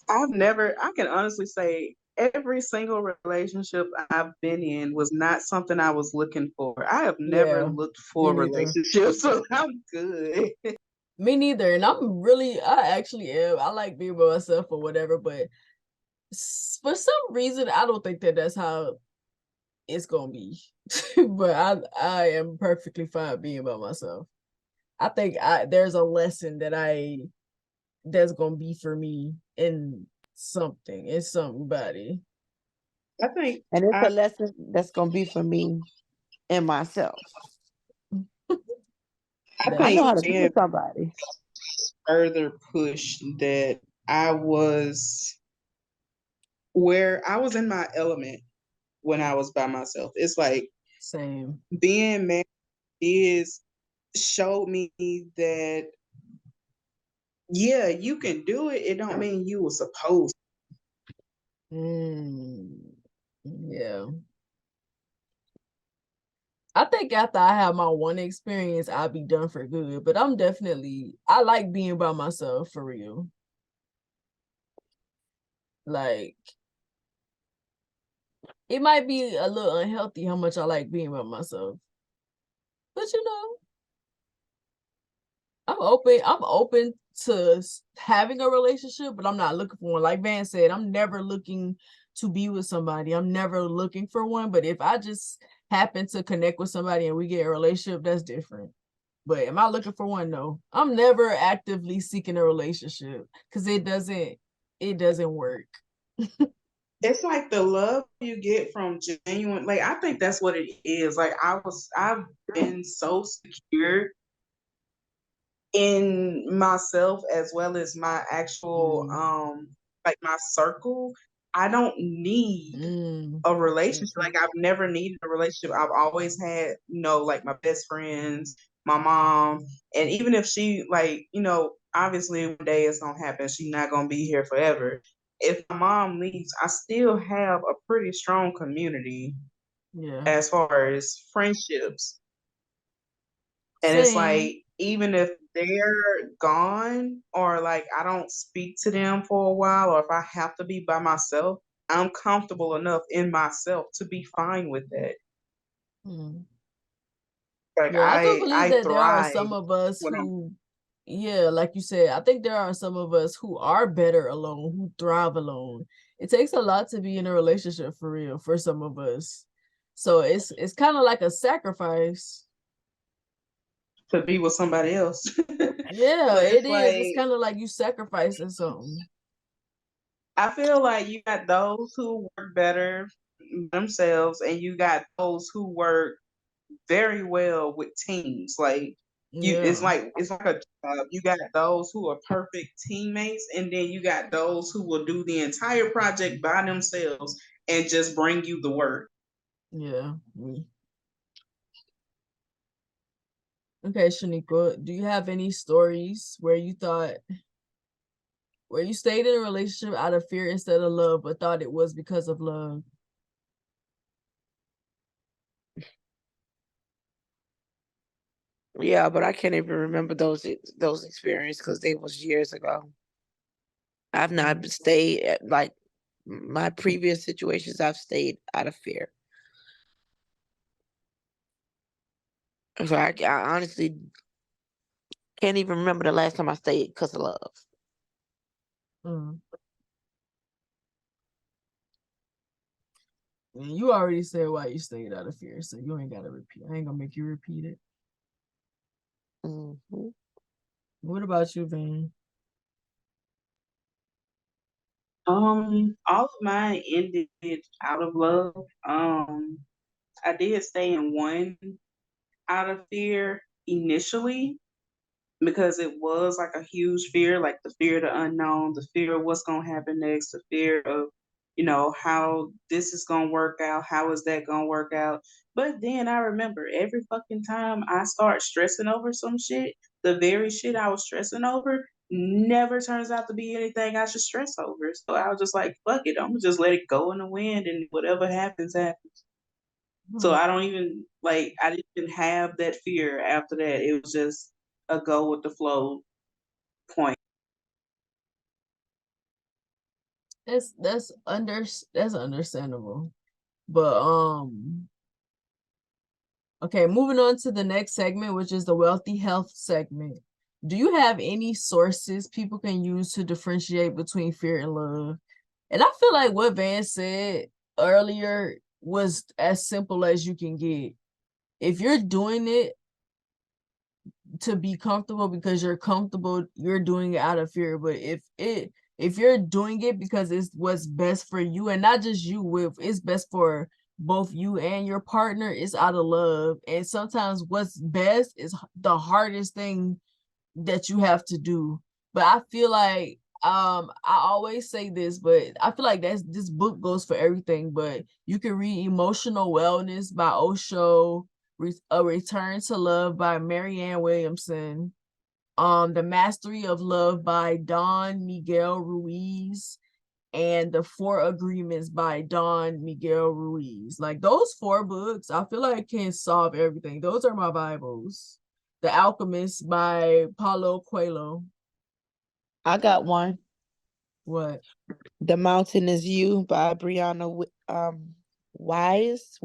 I can honestly say every single relationship I've been in was not something I was looking for. I have never Yeah, looked me for neither. relationships, so I'm good. Me neither. And I actually am. I like being by myself or whatever, but for some reason, I don't think that that's how it's gonna be. But I am perfectly fine being by myself. I think there's a lesson that's gonna be for me in somebody. I think And it's a I lesson that's gonna be for me and myself. I I That's know think how true to be too. with somebody. further push that I was where I was in my element when I was by myself. It's like Same. being married is showed me that yeah, you can do it. It don't mean you were supposed. Yeah. I think after I have my one experience, I'll be done for good. But I like being by myself for real. Like, it might be a little unhealthy how much I like being by myself. But I'm open to having a relationship, but I'm not looking for one. Like Van said, I'm never looking to be with somebody. I'm never looking for one. But if I just happen to connect with somebody and we get a relationship, that's different. But am I looking for one? No. I'm never actively seeking a relationship because it doesn't work. It's like the love you get from genuine, like I think that's what it is. Like I've been so secure in myself as well as my actual like my circle. I don't need Mm. a relationship. Like I've never needed a relationship. I've always had, like my best friends, my mom, and even if she like, obviously one day it's gonna happen. She's not gonna be here forever. If my mom leaves, I still have a pretty strong community Yeah. as far as friendships. And it's Same. like, even if they're gone or like I don't speak to them for a while, or if I have to be by myself, I'm comfortable enough in myself to be fine with that. Mm. Like Yeah, I do believe I that there are thrive some of us when I'm who, yeah, like you said, I think there are some of us who are better alone, who thrive alone. It takes a lot to be in a relationship for real for some of us. So it's kind of like a sacrifice. to be with somebody else. Yeah, But it it's is. It's like kind of like you sacrificing something. I feel like you got those who work better themselves, and you got those who work very well with teams. Like Yeah, it's like a job. You got those who are perfect teammates, and then you got those who will do the entire project by themselves and just bring you the work. yeah. Okay, Sheneaqua, do you have any stories where you stayed in a relationship out of fear instead of love, but thought it was because of love? Yeah, but I can't even remember those experiences because they was years ago. I've not stayed at like my previous situations. I've stayed out of fear. So I honestly Can't even remember the last time I stayed because of love. Mm. And you already said why you stayed out of fear, so you ain't gotta repeat. I ain't gonna make you repeat it. Mm-hmm. What about you, Van? All of mine ended out of love. I did stay in one out of fear initially, because it was like a huge fear, like the fear of the unknown, the fear of what's going to happen next, the fear of, how this is going to work out, how is that going to work out. But then I remember every fucking time I start stressing over some shit, the very shit I was stressing over never turns out to be anything I should stress over. So I was just like, fuck it, I'm gonna just let it go in the wind, and whatever happens, happens. So I don't even I didn't even have that fear after that. It was just a go with the flow point. That's understandable. But okay, moving on to the next segment, which is the wealthy health segment. Do you have any sources people can use to differentiate between fear and love? And I feel like what Van said earlier was as simple as you can get. If you're doing it to be comfortable because you're comfortable, you're doing it out of fear. But if you're doing it because it's what's best for you, and not just you, with it's best for both you and your partner, it's out of love. And sometimes what's best is the hardest thing that you have to do. But I feel like I always say this, but I feel like this book goes for everything. But you can read Emotional Wellness by Osho, A Return to Love by Marianne Williamson, The Mastery of Love by Don Miguel Ruiz, and The Four Agreements by Don Miguel Ruiz. Like those four books, I feel like can solve everything. Those are my Bibles. The Alchemist by Paulo Coelho. I got one. What? The Mountain Is You by Brianna Weiss.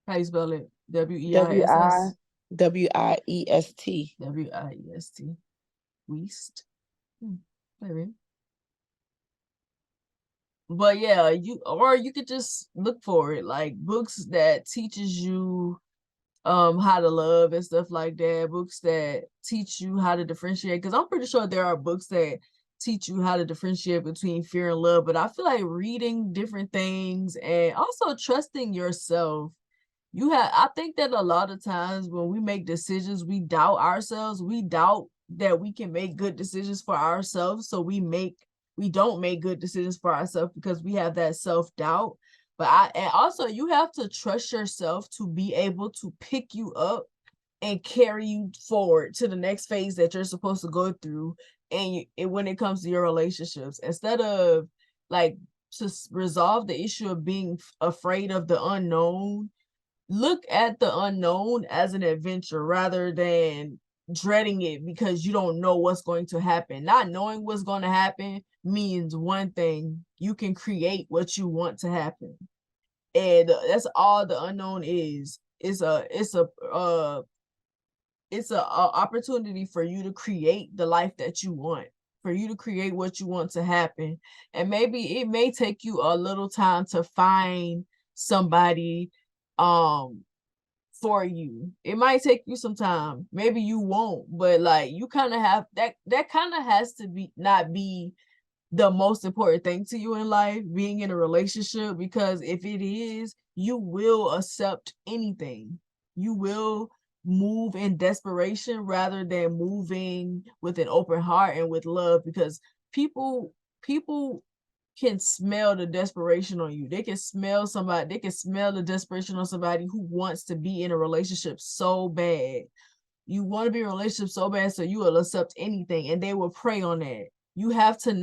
How you spell it? W-I W-E-I-S-S? W-I-E-S-T. W-I-E-S-T. Weist. Maybe. But yeah, you could just look for it, like books that teaches you how to love and stuff like that, books that teach you how to differentiate, because I'm pretty sure there are books that teach you how to differentiate between fear and love. But I feel like reading different things and also trusting yourself, I think that a lot of times when we make decisions, we doubt ourselves. We doubt that we can make good decisions for ourselves. So we don't make good decisions for ourselves because we have that self-doubt. And also you have to trust yourself to be able to pick you up and carry you forward to the next phase that you're supposed to go through. And when it comes to your relationships, instead of like to resolve the issue of being afraid of the unknown, look at the unknown as an adventure rather than dreading it because you don't know what's going to happen. Not knowing what's going to happen means one thing: you can create what you want to happen. And that's all the unknown is. It's a opportunity for you to create the life that you want, for you to create what you want to happen. And maybe it may take you a little time to find somebody um for you. It might take you some time. Maybe you won't, but like you kind of have that kind of has to be not be the most important thing to you in life, being in a relationship, because if it is, you will accept anything. You will move in desperation rather than moving with an open heart and with love, because people can smell the desperation on you. They can smell the desperation on somebody who wants to be in a relationship so bad. You want to be in a relationship so bad, so you will accept anything, and they will prey on that. You have to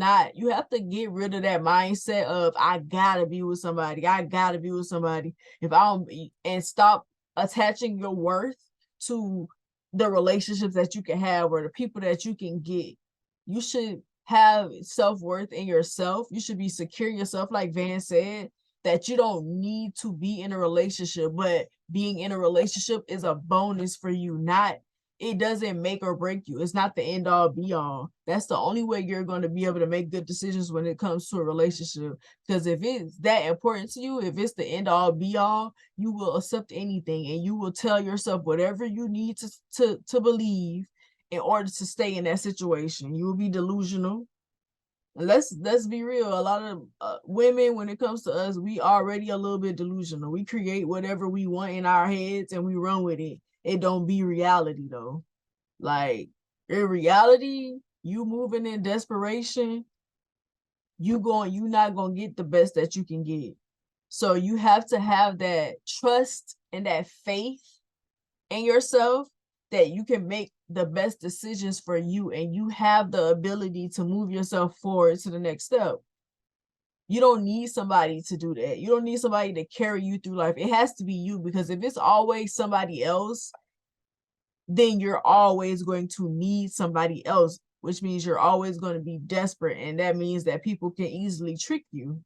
get rid of that mindset of I gotta be with somebody. I gotta be with somebody. If I don't, and stop attaching your worth to the relationships that you can have or the people that you can get. You should have self-worth in yourself. You should be secure in yourself, like Van said, that you don't need to be in a relationship, but being in a relationship is a bonus for you, not it doesn't make or break you. It's not the end all be all. That's the only way you're going to be able to make good decisions when it comes to a relationship. Because if it's that important to you, if it's the end all be all, you will accept anything and you will tell yourself whatever you need to believe in order to stay in that situation. You will be delusional. Let's be real. A lot of women, when it comes to us, we already a little bit delusional. We create whatever we want in our heads and we run with it. It don't be reality though. Like in reality, you moving in desperation, you not gonna get the best that you can get. So you have to have that trust and that faith in yourself that you can make the best decisions for you and you have the ability to move yourself forward to the next step. You don't need somebody to do that. You don't need somebody to carry you through life. It has to be you, because if it's always somebody else, then you're always going to need somebody else, which means you're always going to be desperate. And that means that people can easily trick you.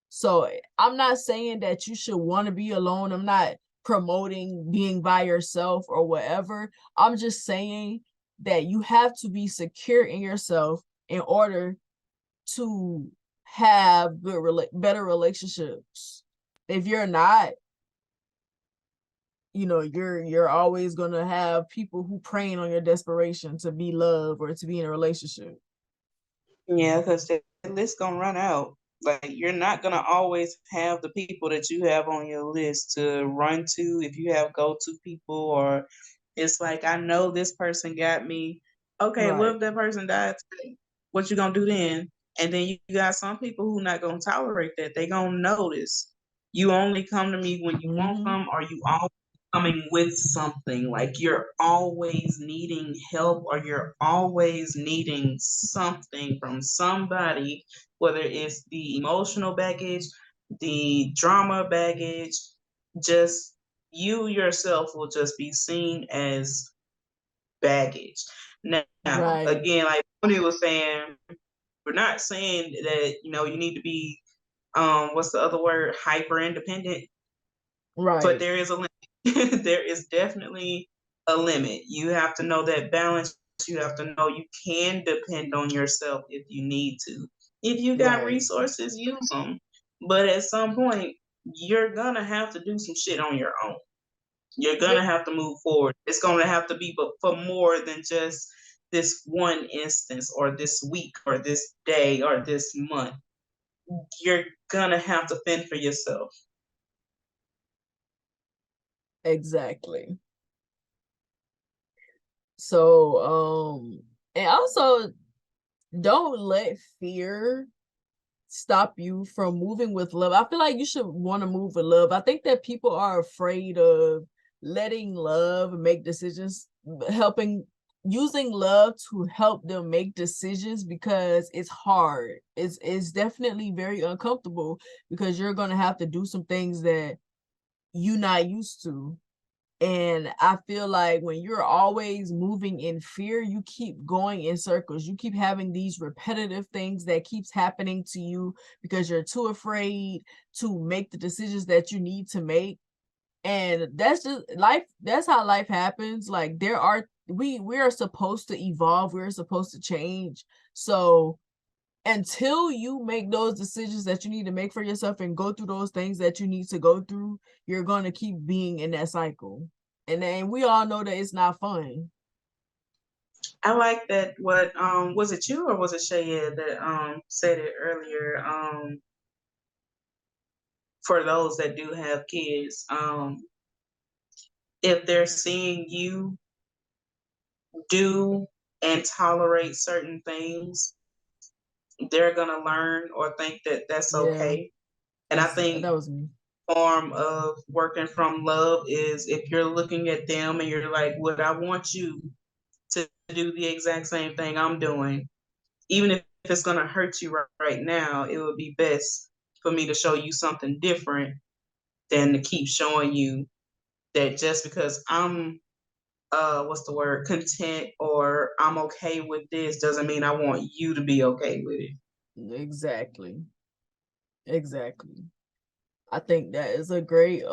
So I'm not saying that you should want to be alone. I'm not promoting being by yourself or whatever. I'm just saying that you have to be secure in yourself in order to have better relationships. If you're not, you're always going to have people who preying on your desperation to be loved or to be in a relationship. Yeah, because the list gonna run out. Like, you're not gonna always have the people that you have on your list to run to if you have go-to people, or it's like, I know this person got me. Okay, what Right. if that person died today? What you gonna do then? And then you got some people who not gonna tolerate that. They gonna notice. You only come to me when you want some, or you always coming with something. Like, you're always needing help, or you're always needing something from somebody, whether it's the emotional baggage, the drama baggage. Just you yourself will just be seen as baggage. Now, Right. again, like Boonie was saying, we're not saying that you need to be what's the other word, hyper independent. Right. But there is a limit. There is definitely a limit. You have to know that balance. You have to know you can depend on yourself if you need to. If you got Right. resources, use them. But at some point, you're gonna have to do some shit on your own. You're gonna have to move forward. It's gonna have to be, but for more than just this one instance, or this week, or this day, or this month. You're gonna have to fend for yourself. Exactly. So, and also don't let fear stop you from moving with love. I feel like you should want to move with love. I think that people are afraid of letting love make decisions, using love to help them make decisions, because it's hard. It's definitely very uncomfortable, because you're going to have to do some things that you're not used to. And I feel like when you're always moving in fear, you keep going in circles. You keep having these repetitive things that keeps happening to you because you're too afraid to make the decisions that you need to make. And that's just life. That's how life happens. Like we are supposed to evolve. We're supposed to change. So until you make those decisions that you need to make for yourself and go through those things that you need to go through, you're going to keep being in that cycle. And then we all know that it's not fun. I like that. What was it, you or was it Shaya that said it earlier? For those that do have kids, if they're seeing you do and tolerate certain things, they're gonna learn or think that that's Yeah, okay. And I think that was me. form of working from love is if you're looking at them and you're like, "Would I want you to do the exact same thing I'm doing? Even if it's going to hurt you right now, it would be best for me to show you something different than to keep showing you that just because I'm what's the word, content, or I'm okay with this, doesn't mean I want you to be okay with it." Exactly. I think that is a great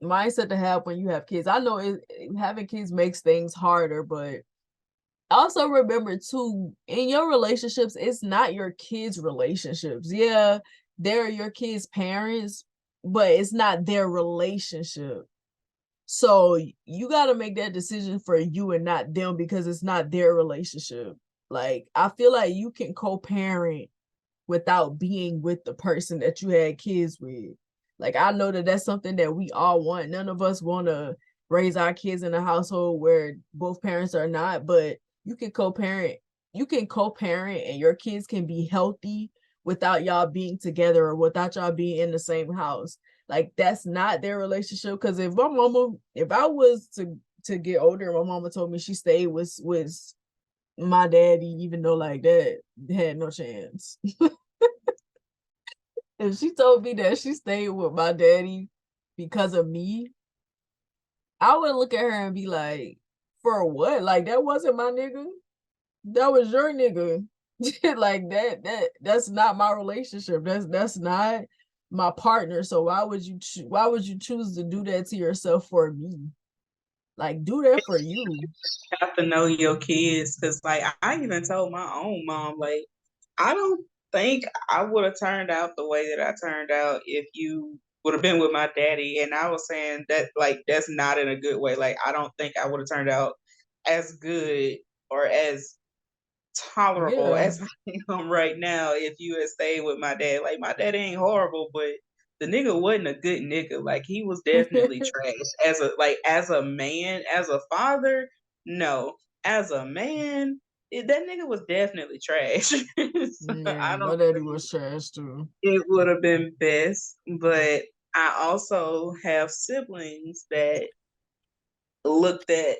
mindset to have when you have kids. I know having kids makes things harder, but also remember too, in your relationships, it's not your kids' relationships. Yeah, they're your kids' parents, but it's not their relationship. So you got to make that decision for you and not them, because it's not their relationship. Like, I feel like you can co-parent without being with the person that you had kids with. Like, I know that that's something that we all want. None of us want to raise our kids in a household where both parents are not, but you can co-parent. You can co-parent and your kids can be healthy without y'all being together or without y'all being in the same house. Like, that's not their relationship. Because if I was to get older, my mama told me she stayed with my daddy, even though like that had no chance. If she told me that she stayed with my daddy because of me, I would look at her and be like, for what? Like, that wasn't my nigga. That was your nigga. Like, that's not my relationship. That's not my partner. So why would you choose to do that to yourself for me? Like, do that for you. You have to know your kids, because like I even told my own mom, like, I don't think I would have turned out the way that I turned out if you would have been with my daddy. And I was saying that, like, that's not in a good way. Like, I don't think I would have turned out as good or as tolerable Yeah. as I am right now if you had stayed with my dad. Like, my dad ain't horrible, but the nigga wasn't a good nigga. Like, he was definitely trash. As a man, as a father, no. As a man, that nigga was definitely trash. So Yeah, I my don't daddy think was trash too. it would have been best. But I also have siblings that looked at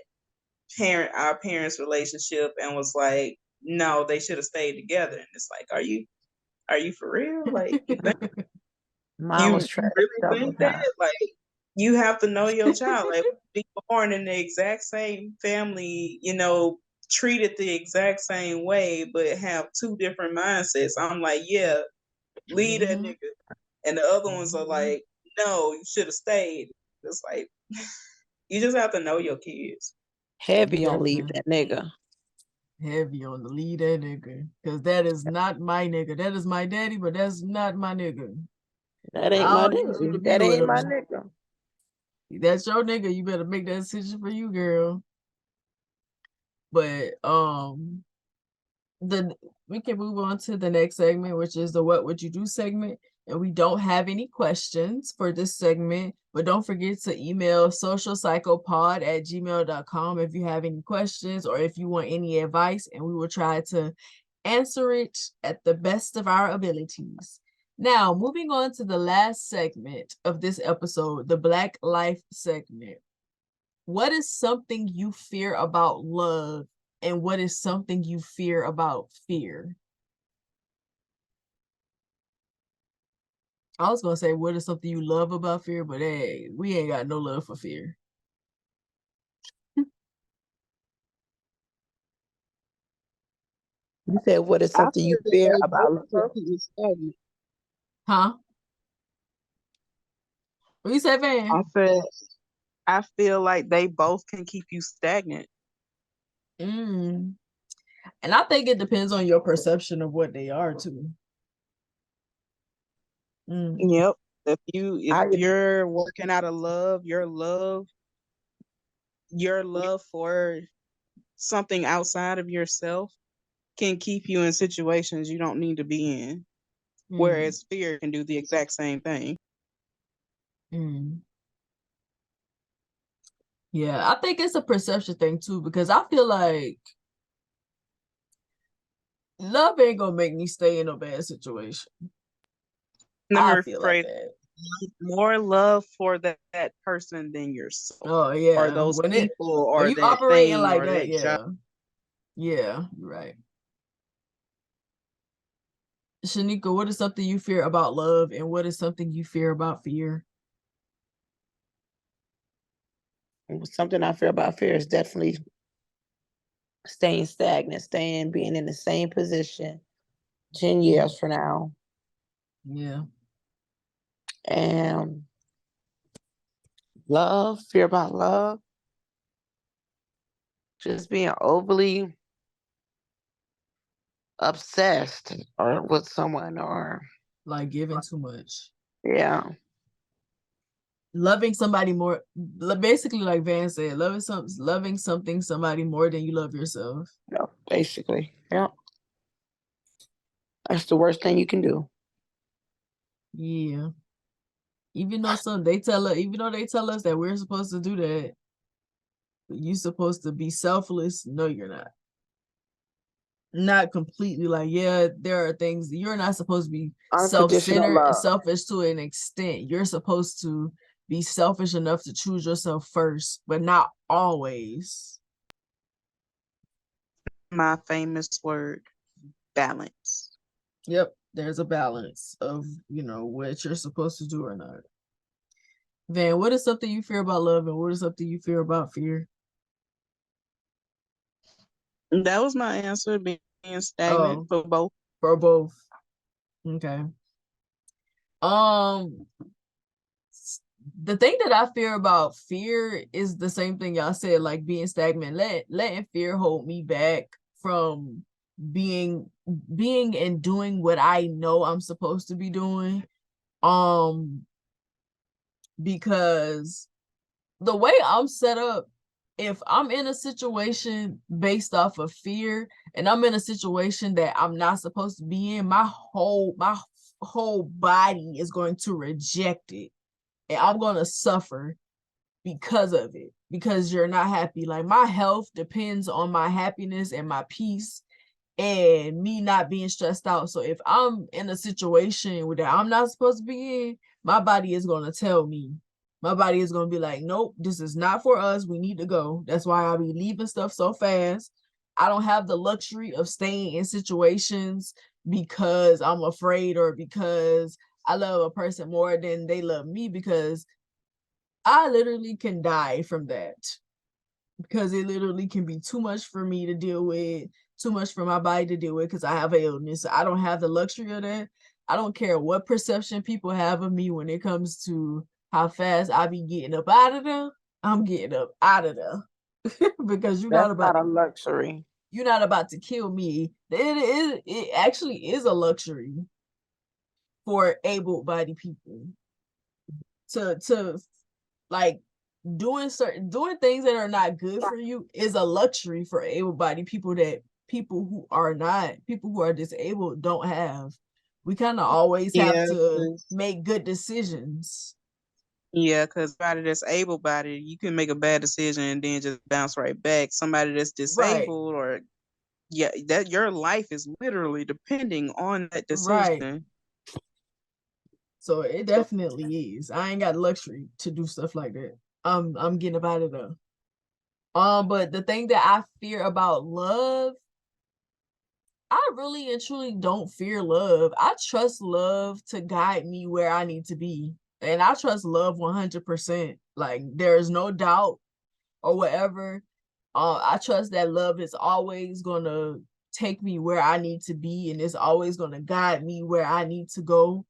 our parents' relationship and was like, no, they should have stayed together. And it's like, are you for real? Like, Mine was you trash really several think that? times. Like, you have to know your child. Like, be born in the exact same family, treated the exact same way, but have two different mindsets. I'm like, yeah, leave that nigga. And the other ones are like, no, you should have stayed. It's like, you just have to know your kids. Heavy on leave that nigga. Heavy on the lead that nigga. Because that is not my nigga. That is my daddy, but that's not my nigga. That ain't my nigga. That ain't my nigga. That's your nigga. You better make that decision for you, girl. But we can move on to the next segment, which is the what would you do segment. And we don't have any questions for this segment, but don't forget to email socialpsychopod@gmail.com if you have any questions or if you want any advice, and we will try to answer it at the best of our abilities. Now, moving on to the last segment of this episode, the Black Life segment. What is something you fear about love, and what is something you fear about fear? I was gonna say, what is something you love about fear, but hey, we ain't got no love for fear. You said, what is I something you feel that fear they about both love? keep you stagnant. Huh? What you say, Van? I feel like they both can keep you stagnant. And I think it depends on your perception of what they are too. Yep. If you're working out of love, your love for something outside of yourself can keep you in situations you don't need to be in. Whereas fear can do the exact same thing. Yeah, I think it's a perception thing too, because I feel like love ain't gonna make me stay in a bad situation. Let me I feel like rephrase. that. More love for that person than yourself. Oh yeah, or those people or you that operating thing like or that, that job. Yeah, you're right. Sheneaqua, what is something you fear about love, and what is something you fear about fear? Something I fear about fear is definitely staying stagnant, being in the same position 10 years from now. Yeah. And Fear about love, just being overly obsessed or with someone, or Like giving too much. yeah, Loving somebody more, basically like Van said, loving something somebody more than you love yourself. yeah, basically, yeah. That's the worst thing you can do. Yeah. Even though they tell us that we're supposed to do that, you're supposed to be selfless. No, you're not. Not completely. Like, yeah, there are things you're not supposed to be Unconditional self-centered and love. selfish to an extent. You're supposed to be selfish enough to choose yourself first, but not always. My famous word, balance. Yep, there's a balance of, what you're supposed to do or not. Van, what is something you fear about love and what is something you fear about fear? That was my answer, being stagnant Oh, for both. for both. Okay. Um, the thing that I fear about fear is the same thing y'all said, like being stagnant, letting fear hold me back from being and doing what I know I'm supposed to be doing. Because the way I'm set up, if I'm in a situation based off of fear and I'm in a situation that I'm not supposed to be in, my whole body is going to reject it. And I'm going to suffer because of it, because you're not happy. Like, my health depends on my happiness and my peace and me not being stressed out. So if I'm in a situation that I'm not supposed to be in, my body is going to tell me. My body is going to be like, nope, this is not for us. We need to go. That's why I'll be leaving stuff so fast. I don't have the luxury of staying in situations because I'm afraid or because I love a person more than they love me, because I literally can die from that, because it literally can be too much for me to deal with, too much for my body to deal with, because I have an illness. I don't have the luxury of that. I don't care what perception people have of me when it comes to how fast I be getting up out of there. I'm getting up out of there because That's not a luxury. you're not about to kill me. It actually is a luxury for able-bodied people to like doing things that are not good for you is a luxury for able-bodied people that people who are disabled don't have. We kind of always have Yeah, to 'cause- make good decisions. yeah, because somebody that's able-bodied, you can make a bad decision and then just bounce right back. Somebody that's Right, disabled, or yeah, that your life is literally depending on that right. decision. So it definitely is. I ain't got luxury to do stuff like that. I'm getting up out of there. But the thing that I fear about love, I really and truly don't fear love. I trust love to guide me where I need to be. And I trust love 100%. Like, there's no doubt or whatever. I trust that love is always going to take me where I need to be, and it's always going to guide me where I need to go.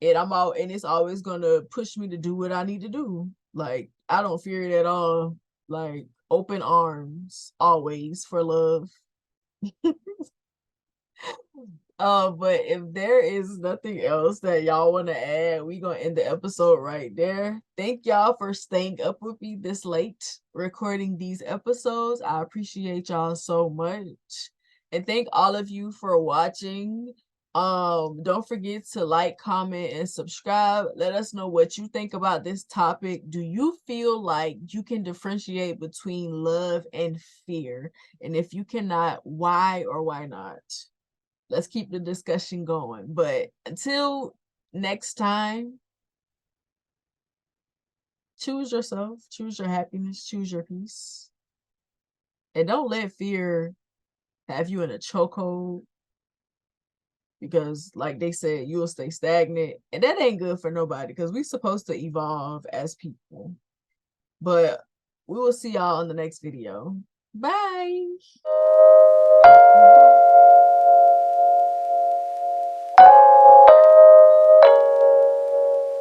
And it's always going to push me to do what I need to do. Like, I don't fear it at all. Like, open arms always for love. But if there is nothing else that y'all want to add, we gonna end the episode right there. Thank y'all for staying up with me this late recording these episodes. I appreciate y'all so much. And thank all of you for watching. Don't forget to like, comment, and subscribe. Let us know what you think about this topic. Do you feel like you can differentiate between love and fear? And if you cannot, why or why not? Let's keep the discussion going. But until next time, choose yourself, choose your happiness, choose your peace. And don't let fear have you in a chokehold, because, like they said, you'll stay stagnant. And that ain't good for nobody, because we're supposed to evolve as people. But we will see y'all in the next video. Bye.